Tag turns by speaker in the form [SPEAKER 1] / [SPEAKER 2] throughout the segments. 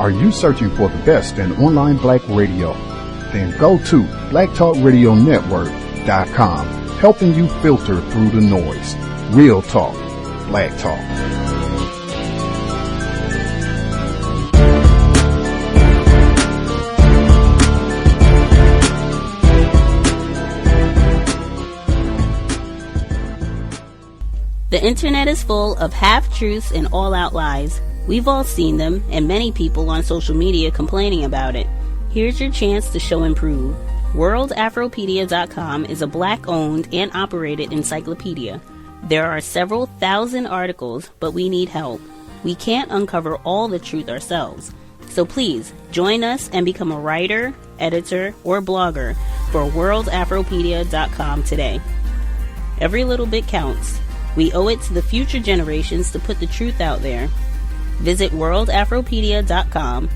[SPEAKER 1] Are you searching for the best in online black radio? Then go to blacktalkradionetwork.com, helping you filter through the noise. Real talk, black talk.
[SPEAKER 2] The internet is full of half-truths and all-out lies. We've all seen them, and many people on social media complaining about it. Here's your chance to show and prove. WorldAfropedia.com is a black-owned and operated encyclopedia. There are several thousand articles, but we need help. We can't uncover all the truth ourselves. So please, join us and become a writer, editor, or blogger for WorldAfropedia.com today. Every little bit counts. We owe it to the future generations to put the truth out there. Visit WorldAfropedia.com,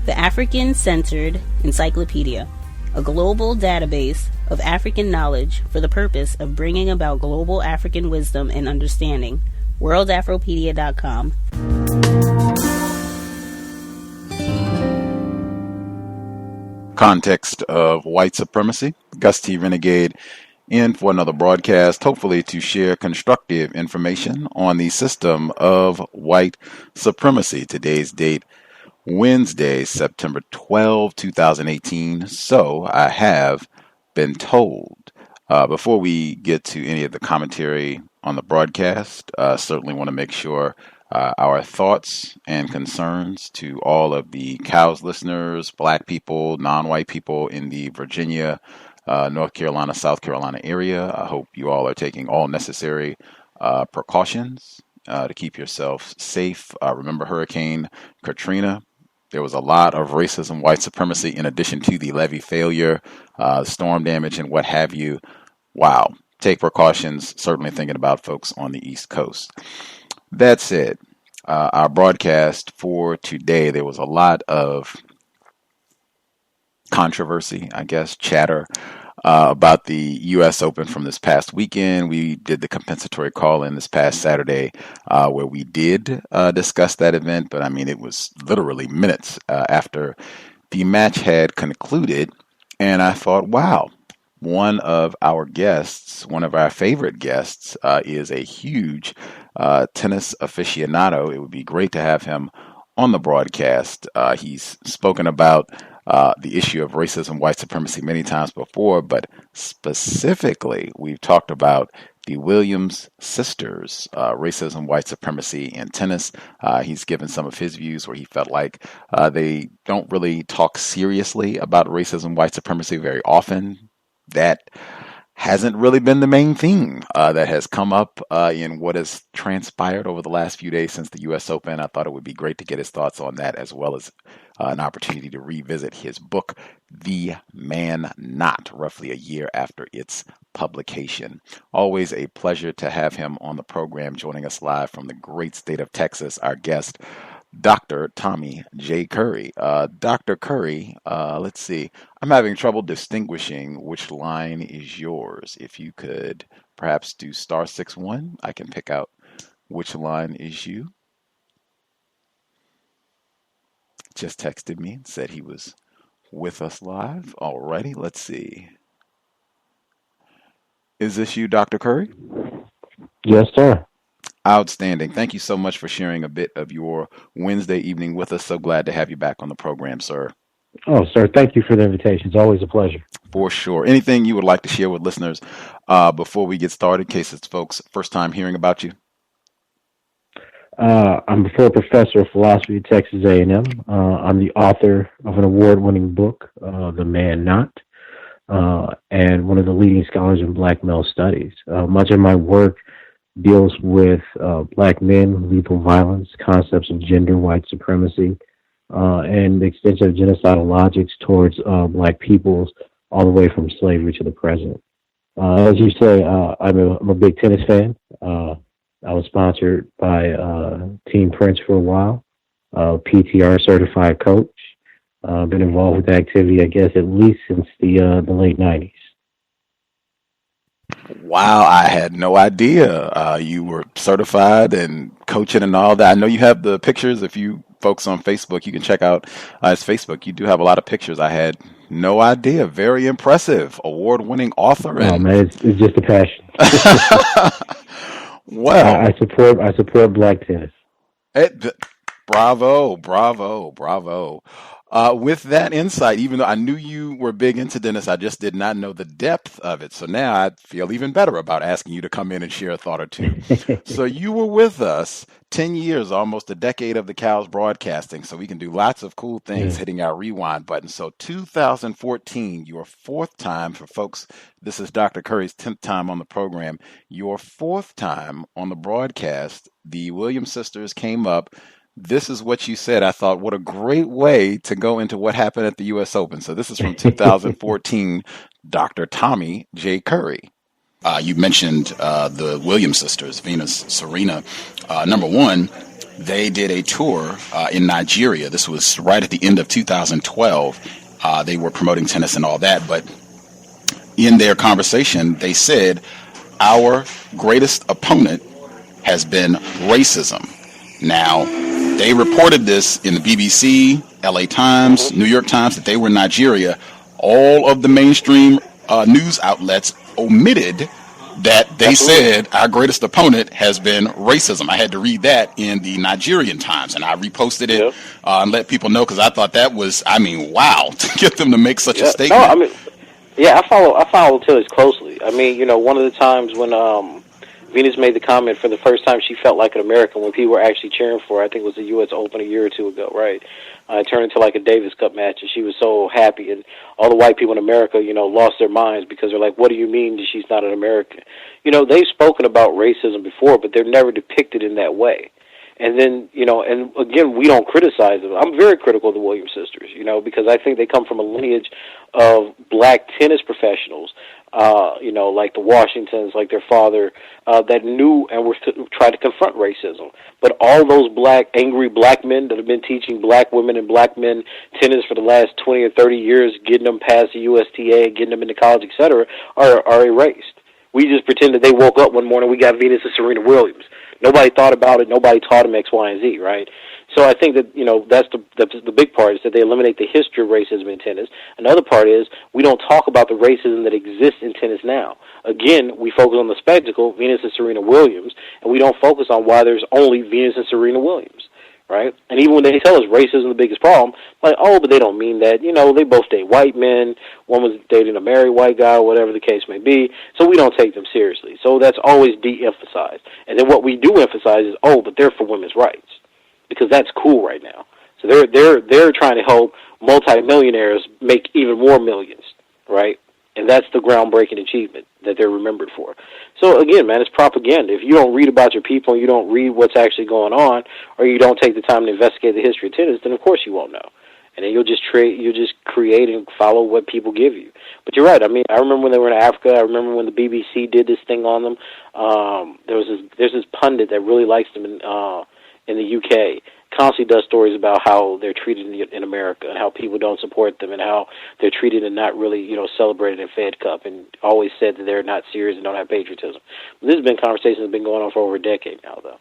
[SPEAKER 2] the African-centered encyclopedia, a global database of African knowledge for the purpose of bringing about global African wisdom and understanding. WorldAfropedia.com.
[SPEAKER 3] Context of White Supremacy, Gus T Renegade, in for another broadcast, hopefully to share constructive information on the system of white supremacy. Today's date, Wednesday, September 12, 2018. So I have been told. Before we get to any of the commentary on the broadcast, certainly want to make sure our thoughts and concerns to all of the COWS listeners, black people, non-white people in the Virginia, North Carolina, South Carolina area. I hope you all are taking all necessary precautions to keep yourself safe. Remember Hurricane Katrina? There was a lot of racism, white supremacy, in addition to the levee failure, storm damage, and what have you. Wow. Take precautions, certainly thinking about folks on the East Coast. That said, our broadcast for today, there was a lot of controversy, I guess, chatter about the U.S. Open from this past weekend. We did the compensatory call-in this past Saturday where we did discuss that event, but I mean, it was literally minutes after the match had concluded, and I thought, wow, one of our guests, one of our favorite guests, is a huge tennis aficionado. It would be great to have him on the broadcast. He's spoken about the issue of racism, white supremacy many times before, but specifically, we've talked about the Williams sisters, racism, white supremacy in tennis. He's given some of his views where he felt like they don't really talk seriously about racism, white supremacy very often. That hasn't really been the main theme that has come up in what has transpired over the last few days since the U.S. Open. I thought it would be great to get his thoughts on that, as well as an opportunity to revisit his book, The Man Not, roughly a year after its publication. Always a pleasure to have him on the program, joining us live from the great state of Texas, our guest, Dr. Tommy J. Curry. Dr. Curry, let's see. I'm having trouble distinguishing which line is yours. If you could perhaps do *61, I can pick out which line is you. Just texted me and said he was with us live. Alrighty, let's see. Is this you, Dr. Curry?
[SPEAKER 4] Yes, sir.
[SPEAKER 3] Outstanding. Thank you so much for sharing a bit of your Wednesday evening with us. So glad to have you back on the program, sir.
[SPEAKER 4] Oh, sir, thank you for the invitation. It's always a pleasure.
[SPEAKER 3] For sure. Anything you would like to share with listeners before we get started, in case it's folks' first time hearing about you?
[SPEAKER 4] I'm a full professor of philosophy at Texas A&M. I'm the author of an award-winning book, The Man Not, and one of the leading scholars in black male studies. Much of my work deals with black men, lethal violence, concepts of gender, white supremacy, and the extension of genocidal logics towards black peoples all the way from slavery to the present. As you say, I'm a big tennis fan. I was sponsored by Team Prince for a while, PTR certified coach. Been involved with the activity, I guess, at least since the late 90s.
[SPEAKER 3] Wow, I had no idea you were certified and coaching and all that. I know you have the pictures. If you folks on Facebook, you can check out his Facebook. You do have a lot of pictures. I had no idea. Very impressive. Award-winning author.
[SPEAKER 4] Oh man, it's just a passion.
[SPEAKER 3] Well,
[SPEAKER 4] I support black tennis.
[SPEAKER 3] Bravo. With that insight, even though I knew you were big into tennis, I just did not know the depth of it. So now I feel even better about asking you to come in and share a thought or two. So you were with us 10 years, almost a decade of the Cows broadcasting. So we can do lots of cool things hitting our rewind button. So 2014, your fourth time for folks. This is Dr. Curry's 10th time on the program. Your fourth time on the broadcast, the Williams sisters came up. This is what you said. I thought, what a great way to go into what happened at the U.S. Open. So this is from 2014, Dr. Tommy J. Curry. You mentioned the Williams sisters, Venus, Serena. Number one, they did a tour in Nigeria. This was right at the end of 2012. They were promoting tennis and all that. But in their conversation, they said, our greatest opponent has been racism. Now, they reported this in the BBC, LA Times, New York Times, that they were in Nigeria. All of the mainstream news outlets omitted that they said our greatest opponent has been racism. I had to read that in the Nigerian Times, and I reposted it and let people know, because I thought that was, wow, to get them to make such a statement.
[SPEAKER 5] No, I follow tennis closely. I mean, one of the times when Venus made the comment for the first time she felt like an American when people were actually cheering for her. I think it was the U.S. Open a year or two ago, right? It turned into like a Davis Cup match, and she was so happy. And all the white people in America, lost their minds because they're like, what do you mean that she's not an American? They've spoken about racism before, but they're never depicted in that way. And then, and again, we don't criticize them. I'm very critical of the Williams sisters, because I think they come from a lineage of black tennis professionals, like the Washingtons, like their father, that knew and were tried to confront racism. But all those angry black men that have been teaching black women and black men tennis for the last 20 or 30 years, getting them past the USTA, getting them into college, et cetera, are erased. We just pretend that they woke up one morning, we got Venus and Serena Williams. Nobody thought about it. Nobody taught them X, Y, and Z, right? So I think that, that's the big part, is that they eliminate the history of racism in tennis. Another part is we don't talk about the racism that exists in tennis now. Again, we focus on the spectacle, Venus and Serena Williams, and we don't focus on why there's only Venus and Serena Williams, right? And even when they tell us racism is the biggest problem, like, but they don't mean that. They both date white men. One was dating a married white guy, or whatever the case may be. So we don't take them seriously. So that's always de-emphasized. And then what we do emphasize is, but they're for women's rights, because that's cool right now. So they're trying to help multimillionaires make even more millions, right? And that's the groundbreaking achievement that they're remembered for. So again, man, it's propaganda. If you don't read about your people, and you don't read what's actually going on, or you don't take the time to investigate the history of tennis, then of course you won't know. And then you'll just create and follow what people give you. But you're right. I mean, I remember when they were in Africa. I remember when the BBC did this thing on them. There's this pundit that really likes them in the UK. Constantly does stories about how they're treated in America, and how people don't support them, and how they're treated and not really, celebrated in Fed Cup, and always said that they're not serious and don't have patriotism. This has been conversations that have been going on for over a decade now, though.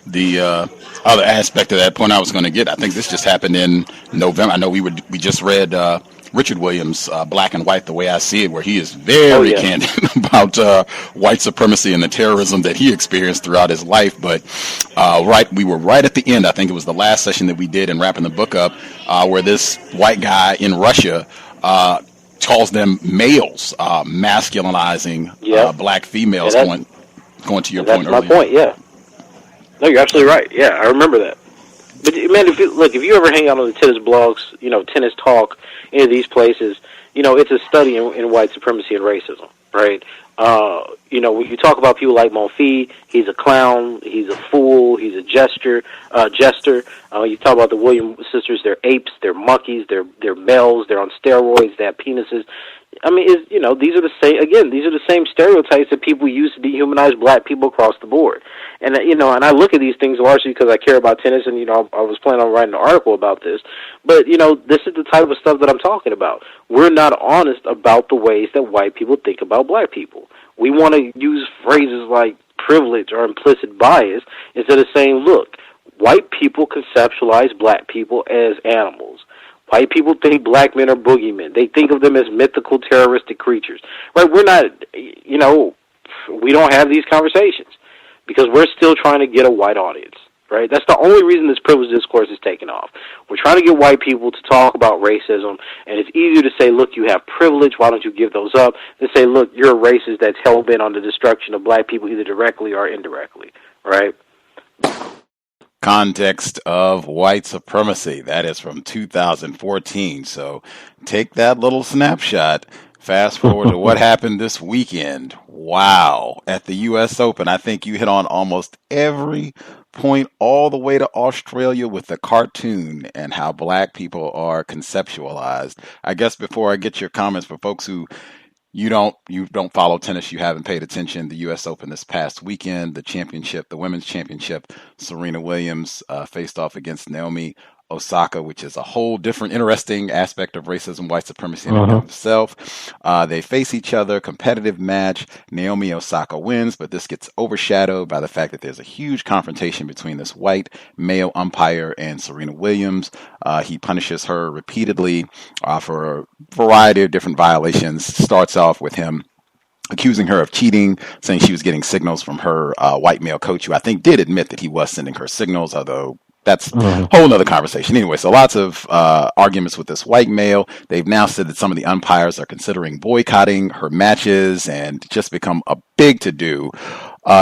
[SPEAKER 3] The other aspect of that point I was going to get, I think this just happened in November. I know we just read Richard Williams' Black and White, The Way I See It, where he is very candid about white supremacy and the terrorism that he experienced throughout his life. But we were right at the end. I think it was the last session that we did in wrapping the book up, where this white guy in Russia calls them males, masculinizing black females. Going to your point earlier.
[SPEAKER 5] That's my point. Yeah. No, you're absolutely right. Yeah, I remember that. But man, if you ever hang out on the tennis blogs, Tennis Talk, any of these places, it's a study in white supremacy and racism, right? When you talk about people like Monfils, he's a clown, he's a fool, he's a jester. You talk about the Williams sisters, they're apes, they're monkeys, they're males, they're on steroids, they have penises. I mean, these are the same stereotypes that people use to dehumanize black people across the board. And and I look at these things largely because I care about tennis, and I was planning on writing an article about this. But this is the type of stuff that I'm talking about. We're not honest about the ways that white people think about black people. We want to use phrases like privilege or implicit bias instead of saying, look, White people conceptualize black people as animals. White people think black men are boogeymen. They think of them as mythical, terroristic creatures. Right? We're not, we don't have these conversations because we're still trying to get a white audience. Right? That's the only reason this privileged discourse is taking off. We're trying to get white people to talk about racism, and it's easier to say, look, you have privilege, why don't you give those up, than say, look, you're a racist that's hell-bent on the destruction of black people either directly or indirectly. Right?
[SPEAKER 3] Context of White Supremacy. That is from 2014. So take that little snapshot. Fast forward to what happened this weekend. Wow. At the U.S. Open, I think you hit on almost every point all the way to Australia with the cartoon and how black people are conceptualized. I guess before I get your comments, for folks who you don't follow tennis, you haven't paid attention, the U.S. Open this past weekend, the women's championship, Serena Williams faced off against Naomi Osaka, which is a whole different interesting aspect of racism, white supremacy in and of itself. They face each other, competitive match. Naomi Osaka wins, but this gets overshadowed by the fact that there's a huge confrontation between this white male umpire and Serena Williams. He punishes her repeatedly for a variety of different violations. Starts off with him accusing her of cheating, saying she was getting signals from her white male coach, who I think did admit that he was sending her signals, although that's a whole nother conversation. Anyway, so lots of arguments with this white male. They've now said that some of the umpires are considering boycotting her matches and just become a big to-do.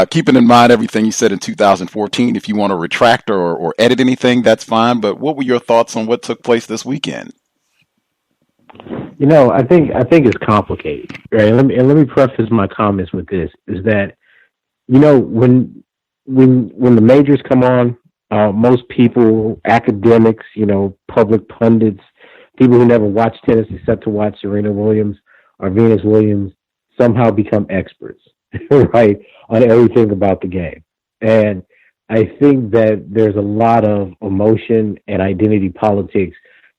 [SPEAKER 3] Keeping in mind everything you said in 2014, if you want to retract or edit anything, that's fine. But what were your thoughts on what took place this weekend?
[SPEAKER 4] I think it's complicated, right? Let me preface my comments with this: is that when the majors come on, most people, academics, public pundits, people who never watch tennis except to watch Serena Williams or Venus Williams somehow become experts, right, on everything about the game. And I think that there's a lot of emotion and identity politics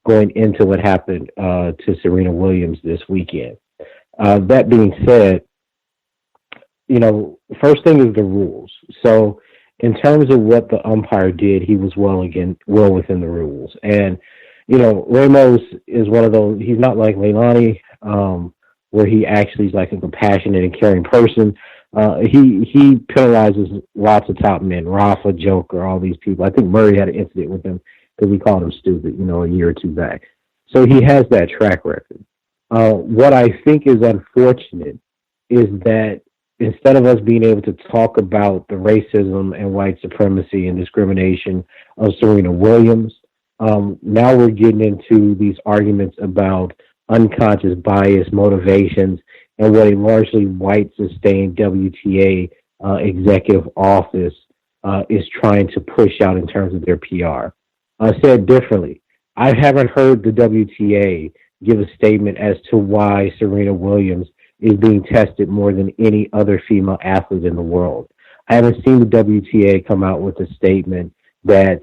[SPEAKER 4] going into what happened to Serena Williams this weekend. That being said, first thing is the rules. So in terms of what the umpire did, he was well within the rules. And, Ramos is one of those, he's not like Leilani, where he actually is like a compassionate and caring person. He penalizes lots of top men, Rafa, Joker, all these people. I think Murray had an incident with him because he called him stupid, a year or two back. So he has that track record. What I think is unfortunate is that instead of us being able to talk about the racism and white supremacy and discrimination of Serena Williams, now we're getting into these arguments about unconscious bias, motivations, and what a largely white sustained WTA executive office is trying to push out in terms of their PR. Said differently, I haven't heard the WTA give a statement as to why Serena Williams is being tested more than any other female athlete in the world. I haven't seen the WTA come out with a statement that,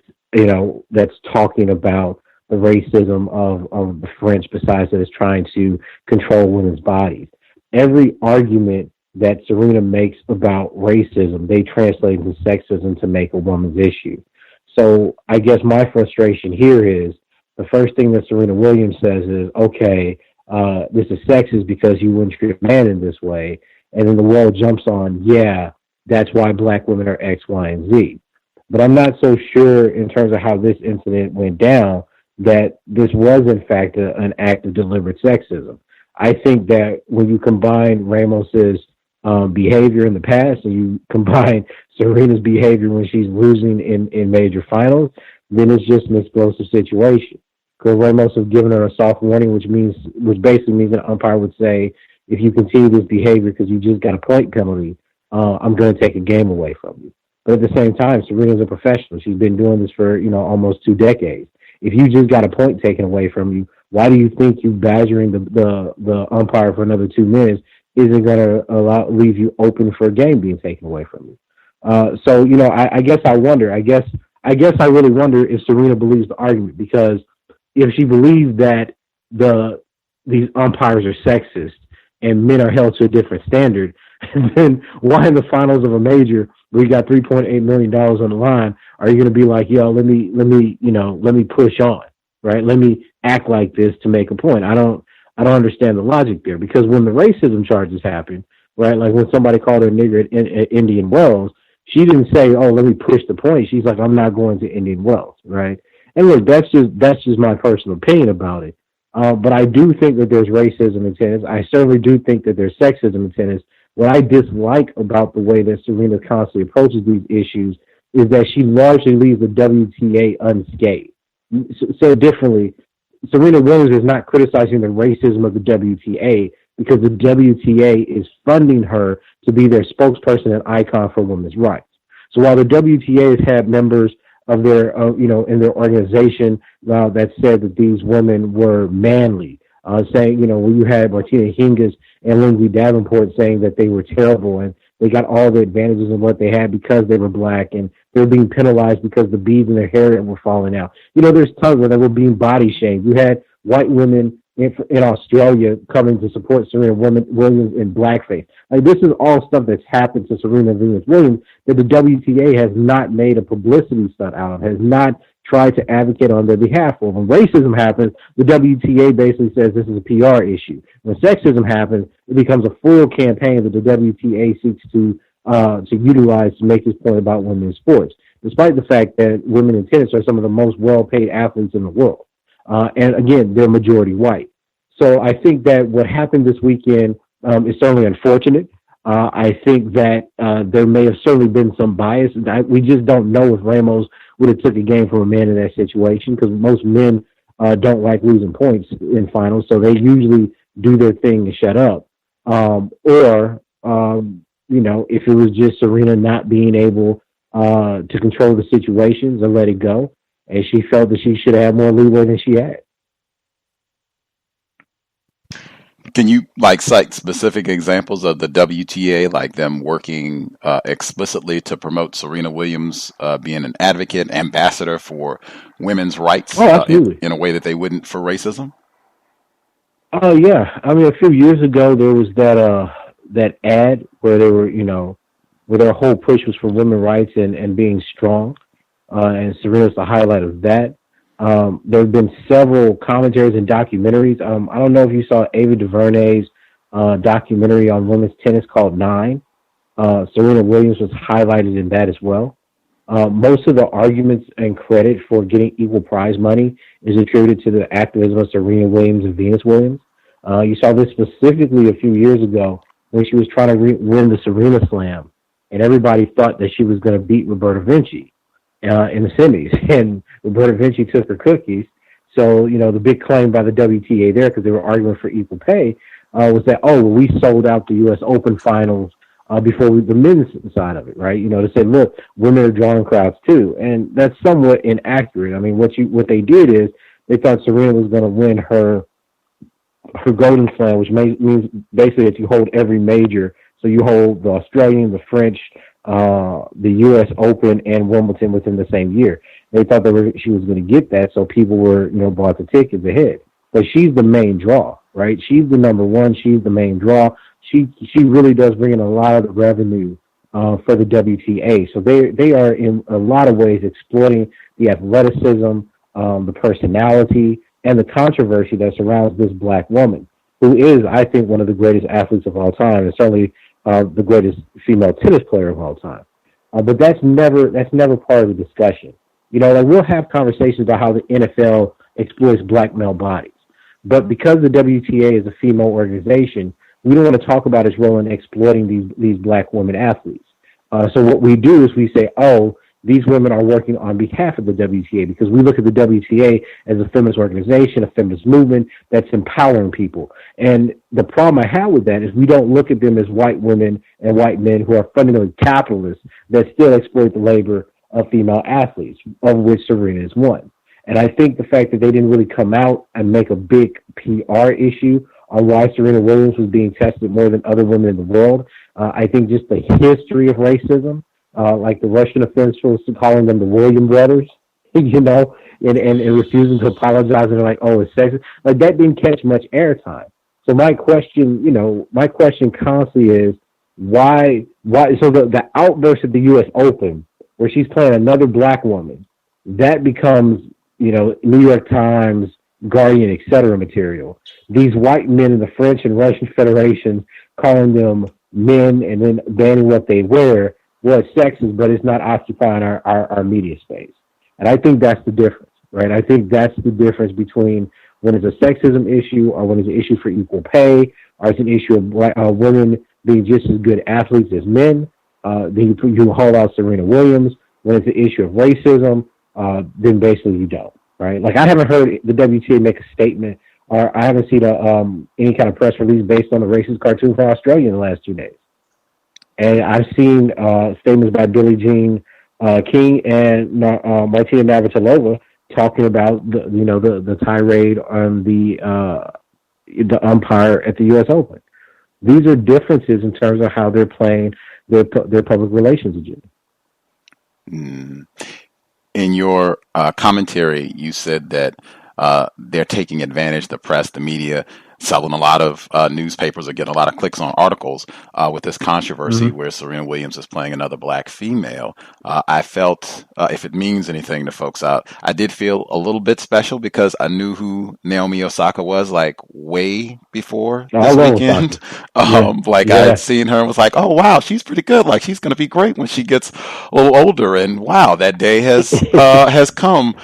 [SPEAKER 4] that's talking about the racism of the French, besides that it's trying to control women's bodies. Every argument that Serena makes about racism, they translate into sexism to make a woman's issue. So I guess my frustration here is the first thing that Serena Williams says is, okay, this is sexist because you wouldn't treat a man in this way. And then the world jumps on, yeah, that's why black women are X, Y, and Z. But I'm not so sure in terms of how this incident went down that this was, in fact, an act of deliberate sexism. I think that when you combine Ramos's behavior in the past and you combine Serena's behavior when she's losing in major finals, then it's just an explosive situation. Because Ramos have given her a soft warning, which basically means an umpire would say, if you continue this behavior because you just got a point penalty, I'm going to take a game away from you. But at the same time, Serena's a professional. She's been doing this for, almost 2 decades. If you just got a point taken away from you, why do you think you badgering the umpire for another 2 minutes isn't going to leave you open for a game being taken away from you? So, I guess I wonder. I guess I really wonder if Serena believes the argument, because if she believes that these umpires are sexist and men are held to a different standard, And then why in the finals of a major where you got $3.8 million on the line are you going to be like, yo, let me push on, right? Let me act like this to make a point. I don't understand the logic there, because when the racism charges happened, right? Like when somebody called her nigger at Indian Wells, she didn't say, oh, let me push the point. She's like, I'm not going to Indian Wells, right? And look, that's just my personal opinion about it. But I do think that there's racism in tennis. I certainly do think that there's sexism in tennis. What I dislike about the way that Serena constantly approaches these issues is that she largely leaves the WTA unscathed. So differently, Serena Williams is not criticizing the racism of the WTA because the WTA is funding her to be their spokesperson and icon for women's rights. So while the WTA has had members of their, in their organization that said that these women were manly, saying, when you had Martina Hingis and Lindsay Davenport saying that they were terrible and they got all the advantages of what they had because they were black and they were being penalized because the beads in their hair were falling out. There's tons where they were being body shamed. You had white women in Australia coming to support Serena Williams in blackface. Like, this is all stuff that's happened to Serena Williams that the WTA has not made a publicity stunt out of, has not tried to advocate on their behalf for. When racism happens, the WTA basically says this is a PR issue. When sexism happens, it becomes a full campaign that the WTA seeks to utilize to make this point about women in sports, despite the fact that women in tennis are some of the most well-paid athletes in the world. And again, they're majority white. So I think that what happened this weekend is certainly unfortunate. I think that there may have certainly been some bias. We just don't know if Ramos would have took a game from a man in that situation, because most men don't like losing points in finals, so they usually do their thing and shut up. If it was just Serena not being able to control the situations and let it go, and she felt that she should have more leeway than she had.
[SPEAKER 3] Can you cite specific examples of the WTA, like them working explicitly to promote Serena Williams being an advocate, ambassador for women's rights in a way that they wouldn't for racism?
[SPEAKER 4] Oh, yeah. I mean, a few years ago, there was that ad where they were, where their whole push was for women's rights and being strong. And Serena's the highlight of that. There have been several commentaries and documentaries. I don't know if you saw Ava DuVernay's documentary on women's tennis called Nine. Serena Williams was highlighted in that as well. Most of the arguments and credit for getting equal prize money is attributed to the activism of Serena Williams and Venus Williams. You saw this specifically a few years ago when she was trying to win the Serena Slam, and everybody thought that she was going to beat Roberta Vinci in the semis, and Roberta Vinci took her cookies. So, the big claim by the WTA there, because they were arguing for equal pay, was that, we sold out the U.S. Open finals before the men's side of it, right? To say, look, women are drawing crowds too. And that's somewhat inaccurate. I mean, what they did is they thought Serena was going to win her Golden Slam, which means basically that you hold every major. So you hold the Australian, the French, the U.S. Open, and Wimbledon within the same year. They thought she was going to get that, so people were, bought the tickets ahead. But she's the main draw, right? She's the number one. She's the main draw. She really does bring in a lot of the revenue for the WTA. So they are in a lot of ways exploiting the athleticism, the personality, and the controversy that surrounds this black woman, who is, I think, one of the greatest athletes of all time, and certainly the greatest female tennis player of all time. But that's never part of the discussion. We'll have conversations about how the NFL exploits black male bodies. But because the WTA is a female organization, we don't want to talk about its role in exploiting these black women athletes. So what we do is we say, these women are working on behalf of the WTA, because we look at the WTA as a feminist organization, a feminist movement that's empowering people. And the problem I have with that is we don't look at them as white women and white men who are fundamentally capitalists that still exploit the labor of female athletes, of which Serena is one. And I think the fact that they didn't really come out and make a big PR issue on why Serena Williams was being tested more than other women in the world, I think just the history of racism, like the Russian officials calling them the Williams brothers, and refusing to apologize, and they're like, it's sexist. Like, that didn't catch much airtime. So my question constantly is, So the outburst at the U.S. Open, where she's playing another black woman, that becomes, New York Times, Guardian, etc. material. These white men in the French and Russian Federations calling them men and then banning what they wear, well, it's sexist, but it's not occupying our media space. And I think that's the difference, right? I think that's the difference between when it's a sexism issue or when it's an issue for equal pay or it's an issue of women being just as good athletes as men. Then you hold out Serena Williams. When it's an issue of racism, then basically you don't, right? Like I haven't heard the WTA make a statement, or I haven't seen any kind of press release based on the racist cartoon from Australia in the last 2 days. And I've seen statements by Billie Jean King and Martina Navratilova talking about the tirade on the umpire at the U.S. Open. These are differences in terms of how they're playing their public relations agenda.
[SPEAKER 3] In your commentary, you said that they're taking advantage, the press, the media, selling a lot of newspapers are getting a lot of clicks on articles with this controversy where Serena Williams is playing another black female. I felt, if it means anything to folks out, I did feel a little bit special because I knew who Naomi Osaka was like way before this weekend. I had seen her and was like, oh, wow, she's pretty good. Like she's going to be great when she gets a little older. And wow, that day has come.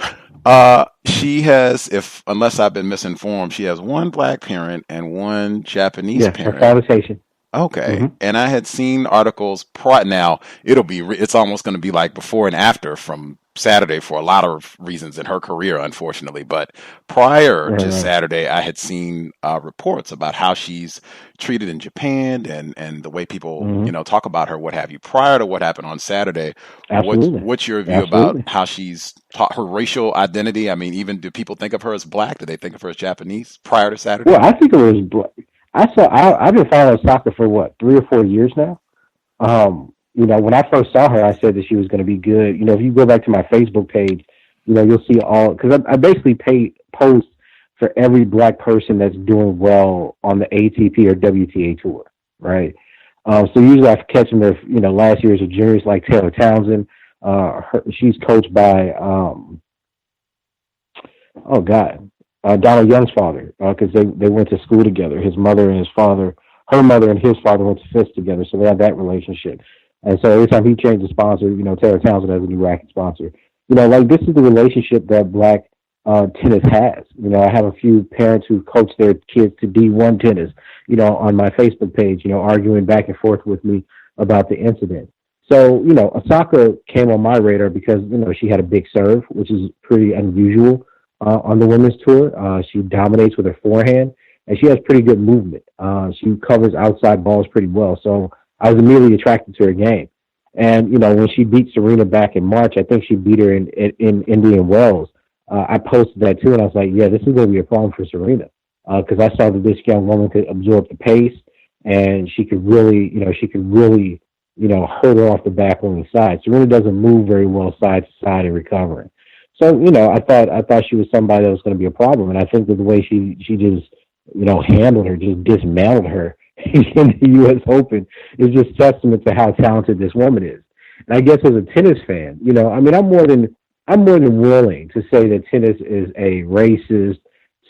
[SPEAKER 3] She has, unless I've been misinformed, she has one black parent and one Japanese parent.
[SPEAKER 4] Her conversation.
[SPEAKER 3] Okay. And I had seen articles now it's almost going to be like before and after from Saturday for a lot of reasons in her career, unfortunately. But prior to Saturday, I had seen reports about how she's treated in Japan and the way people, talk about her, what have you. Prior to what happened on Saturday, what's your view about how she's taught her racial identity? I mean, even do people think of her as black? Do they think of her as Japanese prior to Saturday?
[SPEAKER 4] Well, I think it was black. I've been following soccer for 3 or 4 years now. When I first saw her, I said that she was going to be good. If you go back to my Facebook page, you'll see because I basically post for every black person that's doing well on the ATP or WTA tour, right? So usually I catch them there, last year's a juniors like Taylor Townsend. She's coached by, Donald Young's father, because they went to school together. Her mother and his father went to FIS together, so they had that relationship. And so every time he changed the sponsor, Taylor Townsend has a new racket sponsor. This is the relationship that black tennis has. I have a few parents who coach their kids to D1 tennis, on my Facebook page, arguing back and forth with me about the incident. So, Osaka came on my radar because, she had a big serve, which is pretty unusual on the women's tour. She dominates with her forehand, and she has pretty good movement. She covers outside balls pretty well. So I was immediately attracted to her game. And, when she beat Serena back in March, I think she beat her in Indian Wells. I posted that too, and I was like, yeah, this is going to be a problem for Serena. Because I saw that this young woman could absorb the pace, and she could really, hurt her off the back on the side. Serena doesn't move very well side to side in recovering. So, I thought she was somebody that was going to be a problem. And I think that the way she just, handled her, just dismantled her in the U.S. Open is just testament to how talented this woman is. And I guess as a tennis fan, I'm more than willing to say that tennis is a racist,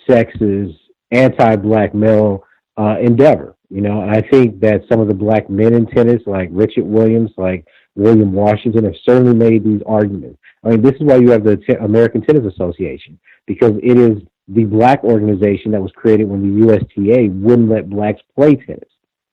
[SPEAKER 4] sexist, anti-black male endeavor. And I think that some of the black men in tennis, like Richard Williams, like William Washington, have certainly made these arguments. I mean, this is why you have the American Tennis Association, because it is the black organization that was created when the USTA wouldn't let blacks play tennis,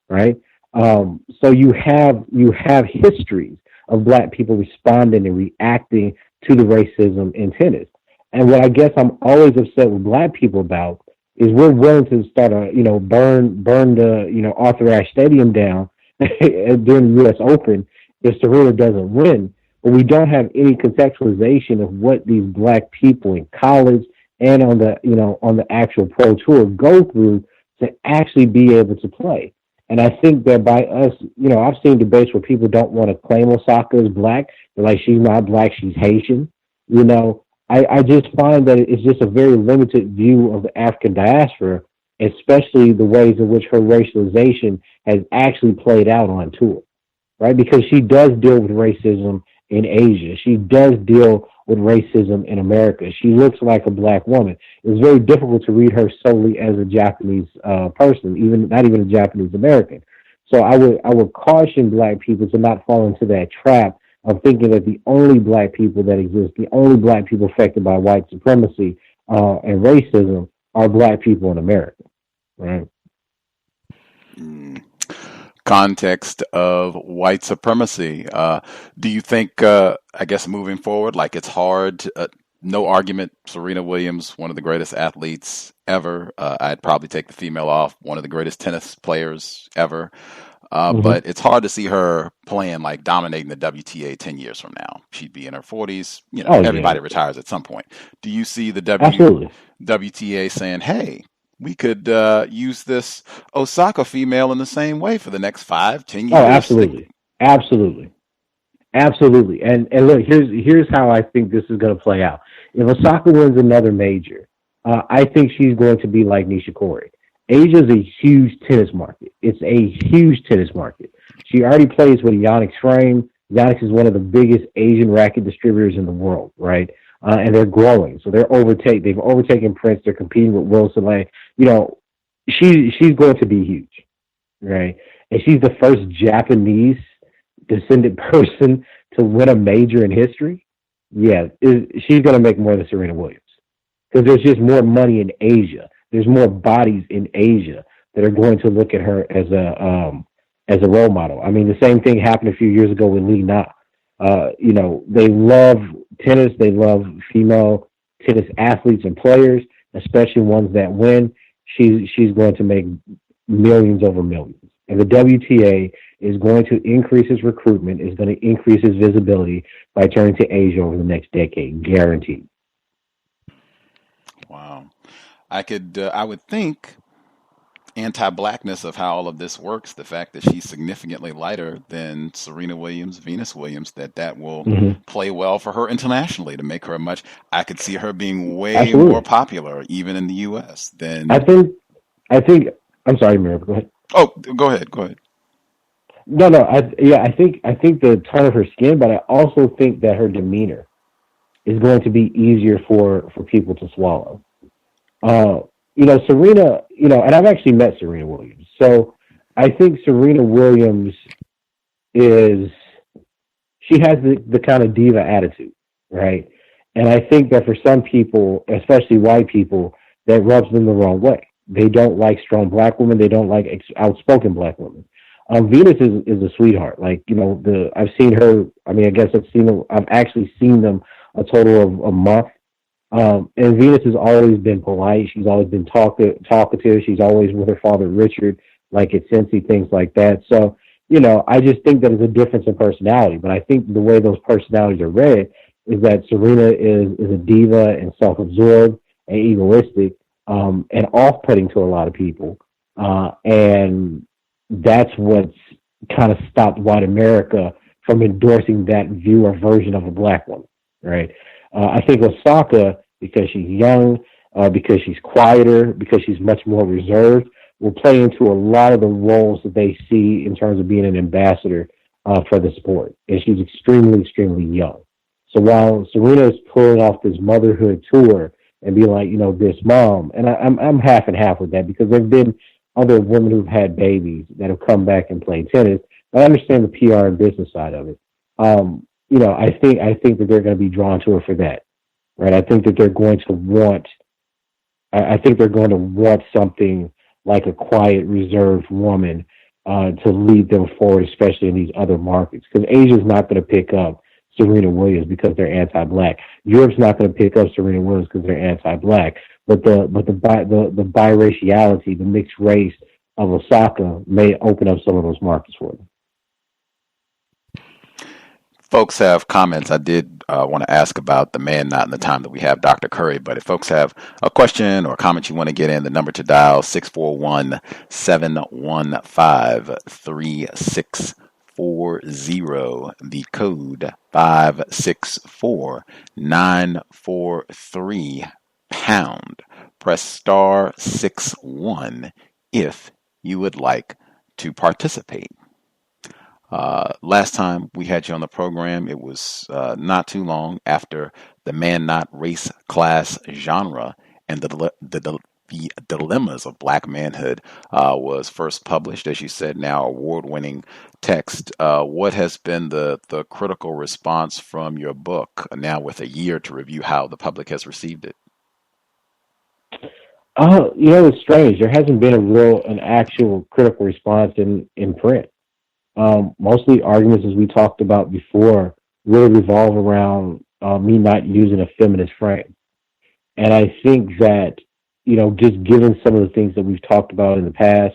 [SPEAKER 4] right? So you have histories of black people responding and reacting to the racism in tennis. And what I guess I'm always upset with black people about is we're willing to start burn the, Arthur Ashe Stadium down during the U.S. Open if Serena doesn't win. But we don't have any contextualization of what these black people in college and on the actual pro tour go through to actually be able to play. And I think that by us, I've seen debates where people don't want to claim Osaka as black. They're like, she's not black, she's Haitian. I just find that it's just a very limited view of the African diaspora especially the ways in which her racialization has actually played out on tour, right? Because she does deal with racism in Asia. She does deal with racism in America. She looks like a black woman. It's very difficult to read her solely as a Japanese person, even not even a Japanese American. So I would caution black people to not fall into that trap of thinking that the only black people that exist, the only black people affected by white supremacy and racism are black people in America, right?
[SPEAKER 3] Context of white supremacy. Do you think, I guess, moving forward, like it's hard, no argument, Serena Williams, one of the greatest athletes ever. I'd probably take the female off, one of the greatest tennis players ever. But it's hard to see her playing, like dominating the WTA 10 years from now. She'd be in her 40s. You know, everybody retires at some point. Do you see the WTA saying, hey, we could use this Osaka female in the same way for the next 5-10 years?
[SPEAKER 4] Oh, absolutely. And look, here's how I think this is going to play out. If Osaka wins another major, I think she's going to be like Nishikori. Asia is a huge tennis market. It's a huge tennis market. She already plays with a Yonex frame. Yonex is one of the biggest Asian racket distributors in the world, right? And they're growing. So they've overtaken Prince. They're competing with Wilson Lane. You know, she's going to be huge, right? And she's the first Japanese descendant person to win a major in history. Yeah, she's going to make more than Serena Williams because there's just more money in Asia. There's more bodies in Asia that are going to look at her as a role model. I mean, the same thing happened a few years ago with Li Na. You know, they love tennis. They love female tennis athletes and players, especially ones that win. She's going to make millions over millions. And the WTA is going to increase its recruitment, is going to increase its visibility by turning to Asia over the next decade, guaranteed.
[SPEAKER 3] Wow. I would think anti-blackness of how all of this works, the fact that she's significantly lighter than Serena Williams, Venus Williams, that will play well for her internationally to make her I could see her being way more popular even in the U.S. than. I
[SPEAKER 4] think. I'm sorry, Mira, go ahead.
[SPEAKER 3] Oh, go ahead.
[SPEAKER 4] No. I think the tone of her skin, but I also think that her demeanor is going to be easier for people to swallow. You know, Serena, you know, and I've actually met Serena Williams. So I think Serena Williams she has the kind of diva attitude, right? And I think that for some people, especially white people, that rubs them the wrong way. They don't like strong black women. They don't like outspoken black women. Venus is a sweetheart. Like, you know, I've seen her. I mean, I guess I've actually seen them a total of a month. And Venus has always been polite. She's always been talkative. She's always with her father, Richard, like at Cincy, things like that. So, you know, I just think that it's a difference in personality. But I think the way those personalities are read is that Serena is a diva and self-absorbed and egoistic and off-putting to a lot of people. And that's what's kind of stopped white America from endorsing that view or version of a black woman, right? I think Osaka, because she's young, because she's quieter, because she's much more reserved, will play into a lot of the roles that they see in terms of being an ambassador for the sport. And she's extremely, extremely young. So while Serena is pulling off this motherhood tour and be like, you know, this mom, and I'm half and half with that because there have been other women who've had babies that have come back and played tennis. I understand the PR and business side of it. You know, I think that they're going to be drawn to her for that, right? I think that they're going to want something like a quiet, reserved woman to lead them forward, especially in these other markets. Because Asia's not going to pick up Serena Williams because they're anti-black. Europe's not going to pick up Serena Williams because they're anti-black. But the biraciality, the mixed race of Osaka may open up some of those markets for them.
[SPEAKER 3] Folks have comments. I did want to ask about the man not in the time that we have Dr. Curry, but if folks have a question or a comment you want to get in, the number to dial 641-715-3640, the code 564-943 #. press *61 if you would like to participate. Last time we had you on the program, it was not too long after the man, not race, class, genre, and the Dilemmas of Black Manhood was first published, as you said, now award-winning text. What has been the critical response from your book now with a year to review how the public has received it?
[SPEAKER 4] It's strange. There hasn't been an actual critical response in print. Mostly arguments, as we talked about before, really revolve around me not using a feminist frame. And I think that, just given some of the things that we've talked about in the past,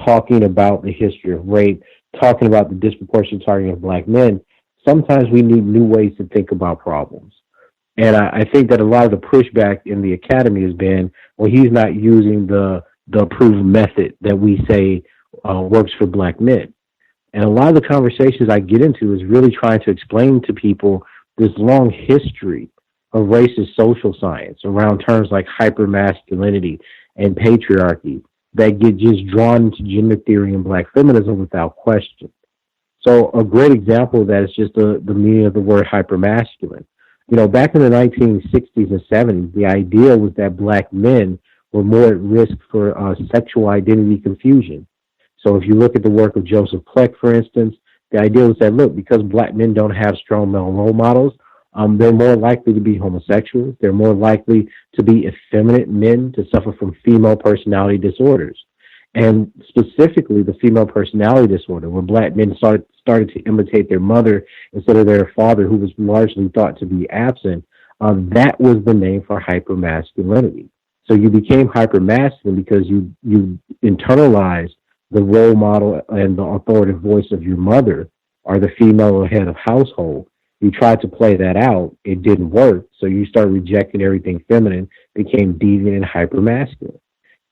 [SPEAKER 4] talking about the history of rape, talking about the disproportionate targeting of Black men, sometimes we need new ways to think about problems. And I think that a lot of the pushback in the academy has been, well, he's not using the approved method that we say works for Black men. And a lot of the conversations I get into is really trying to explain to people this long history of racist social science around terms like hypermasculinity and patriarchy that get just drawn into gender theory and Black feminism without question. So a great example of that is just the meaning of the word hypermasculine. Back in the 1960s and 70s, the idea was that Black men were more at risk for sexual identity confusion. So if you look at the work of Joseph Kleck, for instance, the idea was that, look, because Black men don't have strong male role models, they're more likely to be homosexuals. They're more likely to be effeminate men, to suffer from female personality disorders. And specifically the female personality disorder, where Black men started to imitate their mother instead of their father, who was largely thought to be absent, that was the name for hypermasculinity. So you became hypermasculine because you internalized the role model and the authoritative voice of your mother, or the female head of household. You tried to play that out. It didn't work. So you started rejecting everything feminine, became deviant and hypermasculine.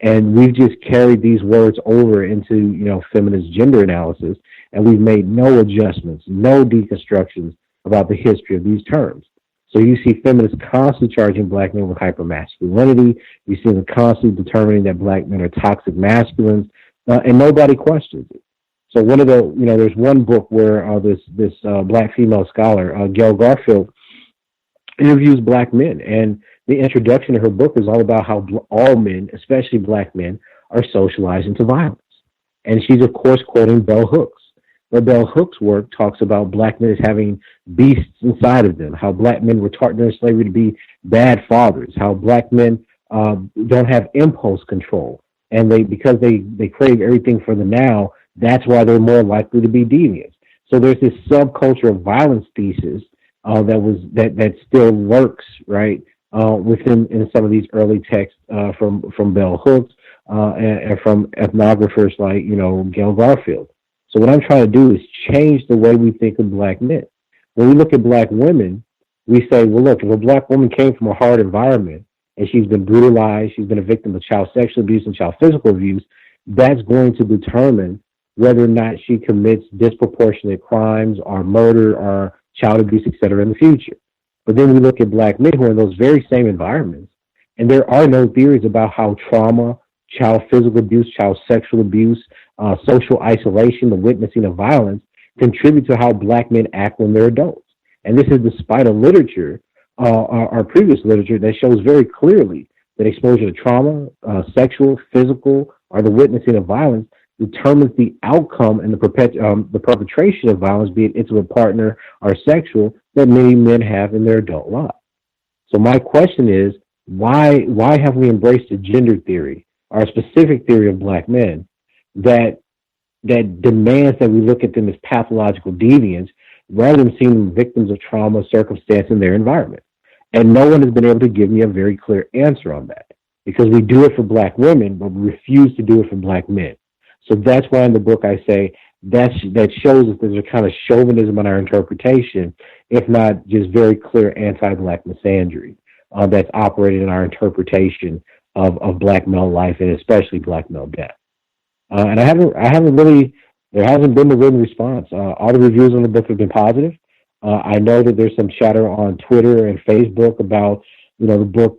[SPEAKER 4] And we've just carried these words over into, feminist gender analysis, and we've made no adjustments, no deconstructions about the history of these terms. So you see feminists constantly charging Black men with hypermasculinity. You see them constantly determining that Black men are toxic masculines, and nobody questions it. So one of the, there's one book where this Black female scholar, Gail Garfield, interviews Black men, and the introduction to her book is all about how all men, especially Black men, are socialized into violence. And she's, of course, quoting Bell Hooks. But Bell Hooks' work talks about Black men as having beasts inside of them, how Black men were taught during slavery to be bad fathers, how Black men don't have impulse control. And because they crave everything for the now, that's why they're more likely to be deviant. So there's this subculture of violence thesis that still lurks, right, within in some of these early texts from Bell Hooks and from ethnographers like Gail Garfield. So what I'm trying to do is change the way we think of Black men. When we look at Black women, we say, well, look, if a Black woman came from a hard environment and she's been brutalized, she's been a victim of child sexual abuse and child physical abuse, that's going to determine whether or not she commits disproportionate crimes or murder or child abuse, et cetera, in the future. But then we look at Black men who are in those very same environments, and there are no theories about how trauma, child physical abuse, child sexual abuse, social isolation, the witnessing of violence contribute to how Black men act when they're adults. And this is despite a literature, our previous literature, that shows very clearly that exposure to trauma, sexual, physical, or the witnessing of violence determines the outcome and the perpetration of violence, be it intimate partner or sexual, that many men have in their adult lives. So my question is, why have we embraced a gender theory or a specific theory of Black men that demands that we look at them as pathological deviants rather than seeing them victims of trauma, circumstance, in their environment? And no one has been able to give me a very clear answer on that, because we do it for Black women, but we refuse to do it for Black men. So that's why in the book I say that shows that there's a kind of chauvinism in our interpretation, if not just very clear anti-Black misandry that's operated in our interpretation of Black male life and especially Black male death. And there hasn't been a written response. All the reviews on the book have been positive. I know that there's some chatter on Twitter and Facebook about the book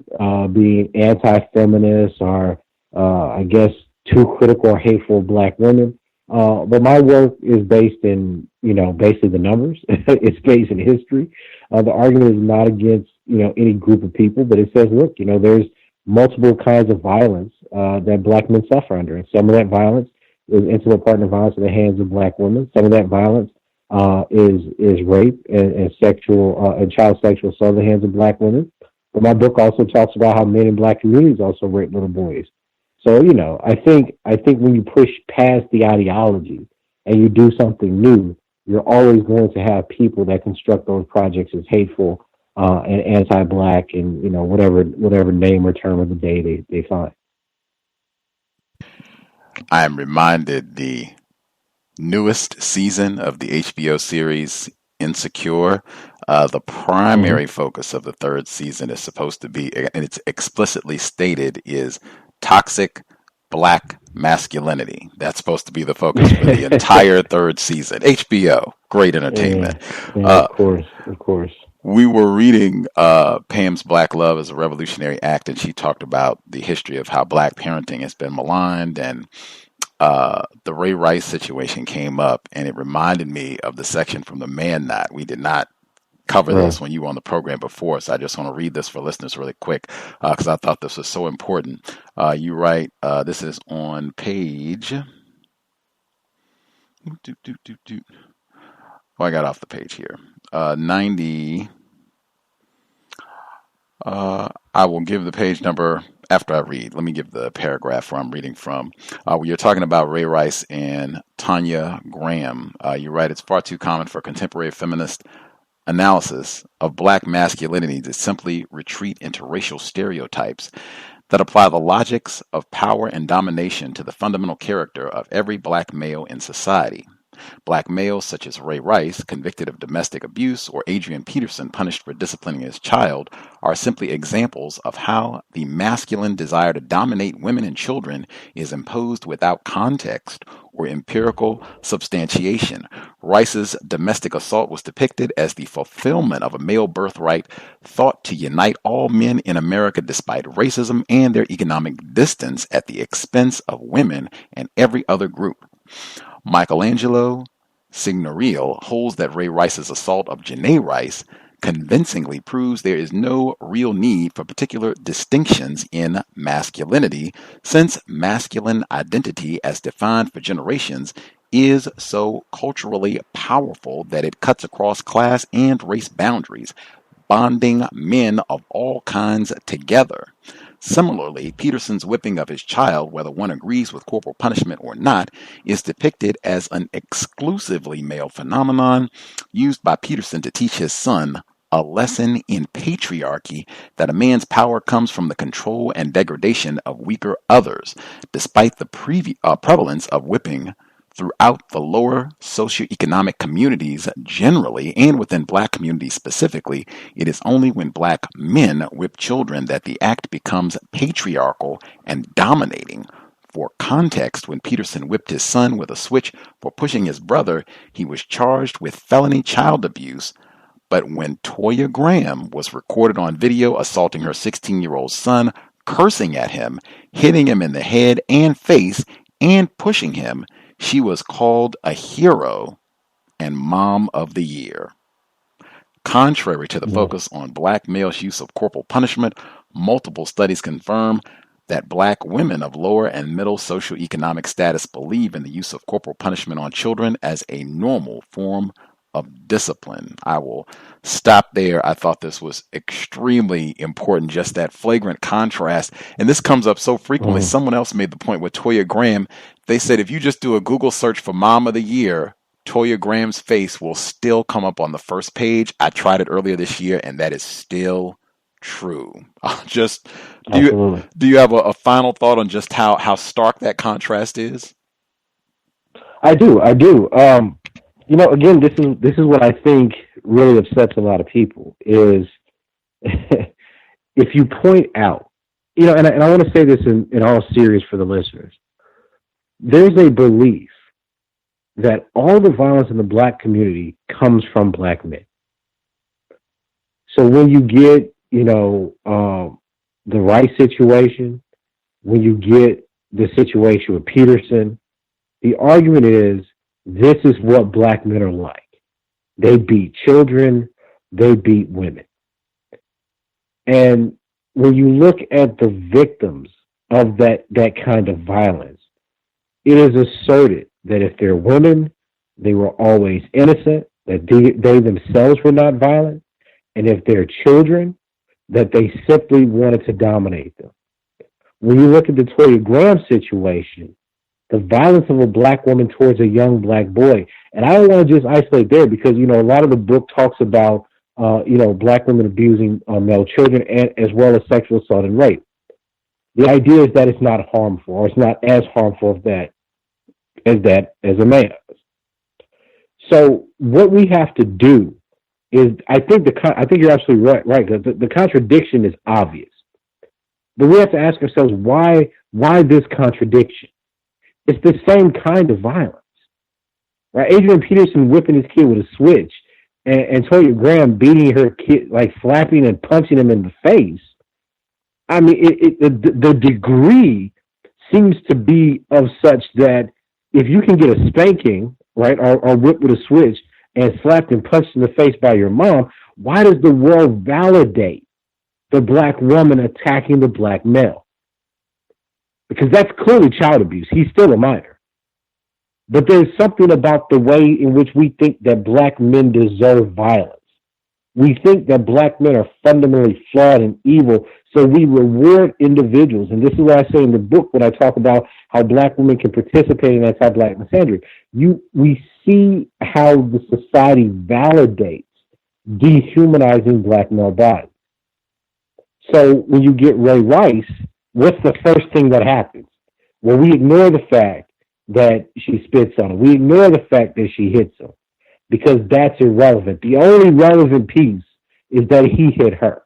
[SPEAKER 4] being anti-feminist or, I guess, too critical or hateful of black women. But my work is based in, basically the numbers. It's based in history. The argument is not against, any group of people, but it says, look, there's multiple kinds of violence that black men suffer under. And some of that violence is intimate partner violence at the hands of black women. Some of that violence is rape and sexual and child sexual assault at the hands of black women. But my book also talks about how men in black communities also rape little boys. So, I think when you push past the ideology and you do something new, you're always going to have people that construct those projects as hateful and anti-black and, whatever name or term of the day they find.
[SPEAKER 3] I am reminded the newest season of the HBO series Insecure. The primary focus of the third season is supposed to be, and it's explicitly stated, is toxic black masculinity. That's supposed to be the focus for the entire third season. HBO, great entertainment.
[SPEAKER 4] Yeah, of course.
[SPEAKER 3] We were reading Pam's Black Love as a Revolutionary Act, and she talked about the history of how black parenting has been maligned, and the Ray Rice situation came up, and it reminded me of the section from The Man Not. We did not cover this when you were on the program before, so I just want to read this for listeners really quick because I thought this was so important. You write, this is on page... I got off the page here. 90... I will give the page number after I read. Let me give the paragraph where I'm reading from. You're talking about Ray Rice and Tanya Graham. You write, it's far too common for contemporary feminist analysis of black masculinity to simply retreat into racial stereotypes that apply the logics of power and domination to the fundamental character of every black male in society. Black males such as Ray Rice, convicted of domestic abuse, or Adrian Peterson, punished for disciplining his child, are simply examples of how the masculine desire to dominate women and children is imposed without context or empirical substantiation. Rice's domestic assault was depicted as the fulfillment of a male birthright thought to unite all men in America despite racism and their economic distance at the expense of women and every other group. Michelangelo Signorile holds that Ray Rice's assault of Janae Rice convincingly proves there is no real need for particular distinctions in masculinity, since masculine identity as defined for generations is so culturally powerful that it cuts across class and race boundaries, bonding men of all kinds together. Similarly, Peterson's whipping of his child, whether one agrees with corporal punishment or not, is depicted as an exclusively male phenomenon used by Peterson to teach his son a lesson in patriarchy, that a man's power comes from the control and degradation of weaker others. Despite the prevalence of whipping throughout the lower socioeconomic communities generally, and within black communities specifically, it is only when black men whip children that the act becomes patriarchal and dominating. For context, when Peterson whipped his son with a switch for pushing his brother, he was charged with felony child abuse. But when Toya Graham was recorded on video assaulting her 16-year-old son, cursing at him, hitting him in the head and face, and pushing him, she was called a hero and mom of the year. Contrary to the focus on black males' use of corporal punishment, multiple studies confirm that black women of lower and middle socioeconomic status believe in the use of corporal punishment on children as a normal form of discipline. I will stop there. I thought this was extremely important, just that flagrant contrast. And this comes up so frequently. Someone else made the point with Toya Graham. They said if you just do a Google search for Mom of the Year, Toya Graham's face will still come up on the first page. I tried it earlier this year, and that is still true. Do you have a final thought on just how stark that contrast is?
[SPEAKER 4] I do. Again, this is what I think really upsets a lot of people is if you point out, and I want to say this in all serious for the listeners, there's a belief that all the violence in the black community comes from black men. So when you get, the Rice situation, when you get the situation with Peterson, the argument is this is what black men are like. They beat children, they beat women. And when you look at the victims of that kind of violence, it is asserted that if they're women, they were always innocent, that they themselves were not violent, and if they're children, that they simply wanted to dominate them. When you look at the Toya Graham situation, the violence of a black woman towards a young black boy, and I don't want to just isolate there because, a lot of the book talks about, black women abusing male children and as well as sexual assault and rape. The idea is that it's not harmful, or it's not as harmful as a man. So what we have to do is, I think you're absolutely right. The contradiction is obvious, but we have to ask ourselves why this contradiction? It's the same kind of violence, right? Adrian Peterson whipping his kid with a switch, and Toya Graham beating her kid, like slapping and punching him in the face. I mean, the degree seems to be of such that if you can get a spanking, right, or whipped with a switch and slapped and punched in the face by your mom, why does the world validate the black woman attacking the black male? Because that's clearly child abuse. He's still a minor. But there's something about the way in which we think that black men deserve violence. We think that black men are fundamentally flawed and evil, so we reward individuals. And this is what I say in the book when I talk about how black women can participate in anti-black misandry. We see how the society validates dehumanizing black male bodies. So when you get Ray Rice, what's the first thing that happens? Well, we ignore the fact that she spits on him. We ignore the fact that she hits him because that's irrelevant. The only relevant piece is that he hit her.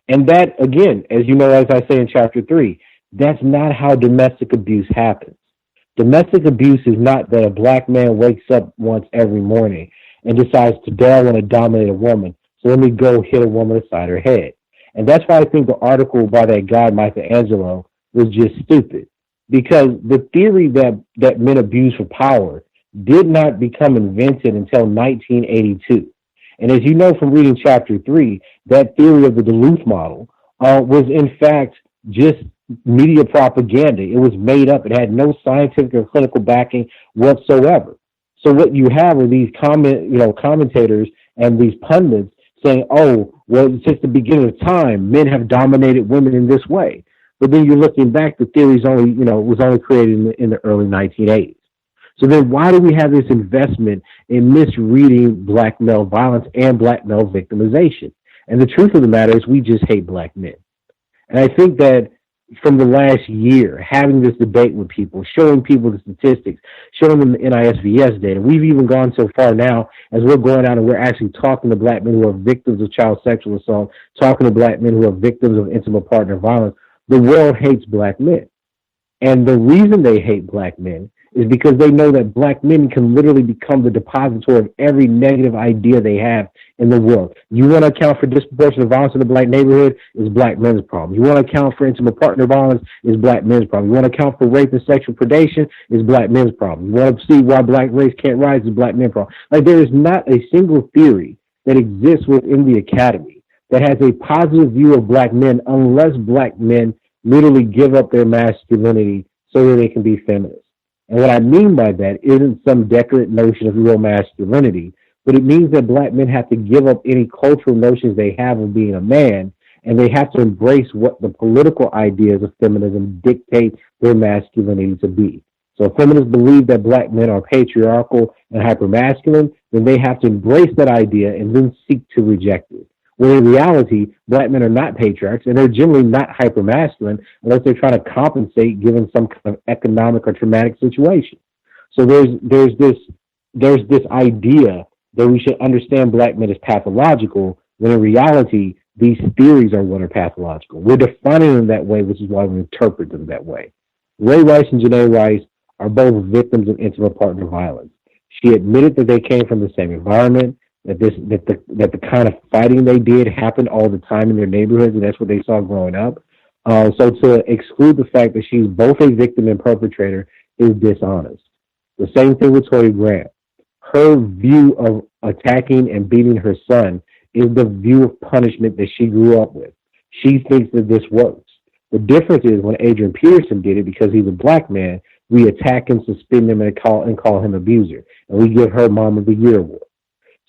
[SPEAKER 4] And that, again, as you know, as I say in chapter 3, that's not how domestic abuse happens. Domestic abuse is not that a black man wakes up once every morning and decides, today I want to dominate a woman, so let me go hit a woman aside her head. And that's why I think the article by that guy, Michelangelo, was just stupid. Because the theory that men abuse for power did not become invented until 1982. And as you know from reading chapter 3, that theory of the Duluth model was in fact just media propaganda. It was made up. It had no scientific or clinical backing whatsoever. So what you have are these commentators and these pundits saying, oh, well, since the beginning of time, men have dominated women in this way. But then you're looking back, the theory was only created in the early 1980s. So then why do we have this investment in misreading black male violence and black male victimization? And the truth of the matter is we just hate black men. And I think that from the last year, having this debate with people, showing people the statistics, showing them the NISVS data, we've even gone so far now as we're going out and we're actually talking to black men who are victims of child sexual assault, talking to black men who are victims of intimate partner violence. The world hates black men. And the reason they hate black men is because they know that black men can literally become the depository of every negative idea they have in the world. You want to account for disproportionate violence in the black neighborhood, is black men's problem. You want to account for intimate partner violence, is black men's problem. You want to account for rape and sexual predation, is black men's problem. You want to see why black race can't rise, is black men's problem. Like, there is not a single theory that exists within the academy that has a positive view of black men unless black men literally give up their masculinity so that they can be feminists. And what I mean by that isn't some decadent notion of real masculinity, but it means that black men have to give up any cultural notions they have of being a man, and they have to embrace what the political ideas of feminism dictate their masculinity to be. So if feminists believe that black men are patriarchal and hypermasculine, then they have to embrace that idea and then seek to reject it. When in reality, black men are not patriarchs, and they're generally not hypermasculine unless they're trying to compensate given some kind of economic or traumatic situation. So there's this idea that we should understand black men as pathological, when in reality, these theories are what are pathological. We're defining them that way, which is why we interpret them that way. Ray Rice and Janae Rice are both victims of intimate partner violence. She admitted that they came from the same environment. that the kind of fighting they did happened all the time in their neighborhoods, and that's what they saw growing up. So to exclude the fact that she's both a victim and perpetrator is dishonest. The same thing with Tory Grant. Her view of attacking and beating her son is the view of punishment that she grew up with. She thinks that this works. The difference is when Adrian Peterson did it, because he's a black man, we attack and suspend him and call him abuser, and we give her Mom of the Year award.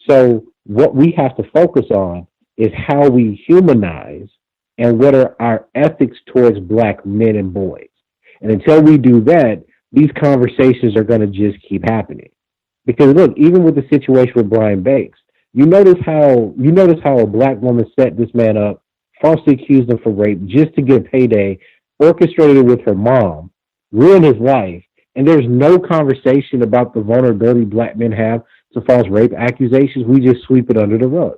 [SPEAKER 4] So what we have to focus on is how we humanize and what are our ethics towards black men and boys. And until we do that, these conversations are going to just keep happening. Because look, even with the situation with Brian Banks, you notice how a black woman set this man up, falsely accused him for rape just to get payday, orchestrated it with her mom, ruined his life, and there's no conversation about the vulnerability black men have to false rape accusations. We just sweep it under the rug.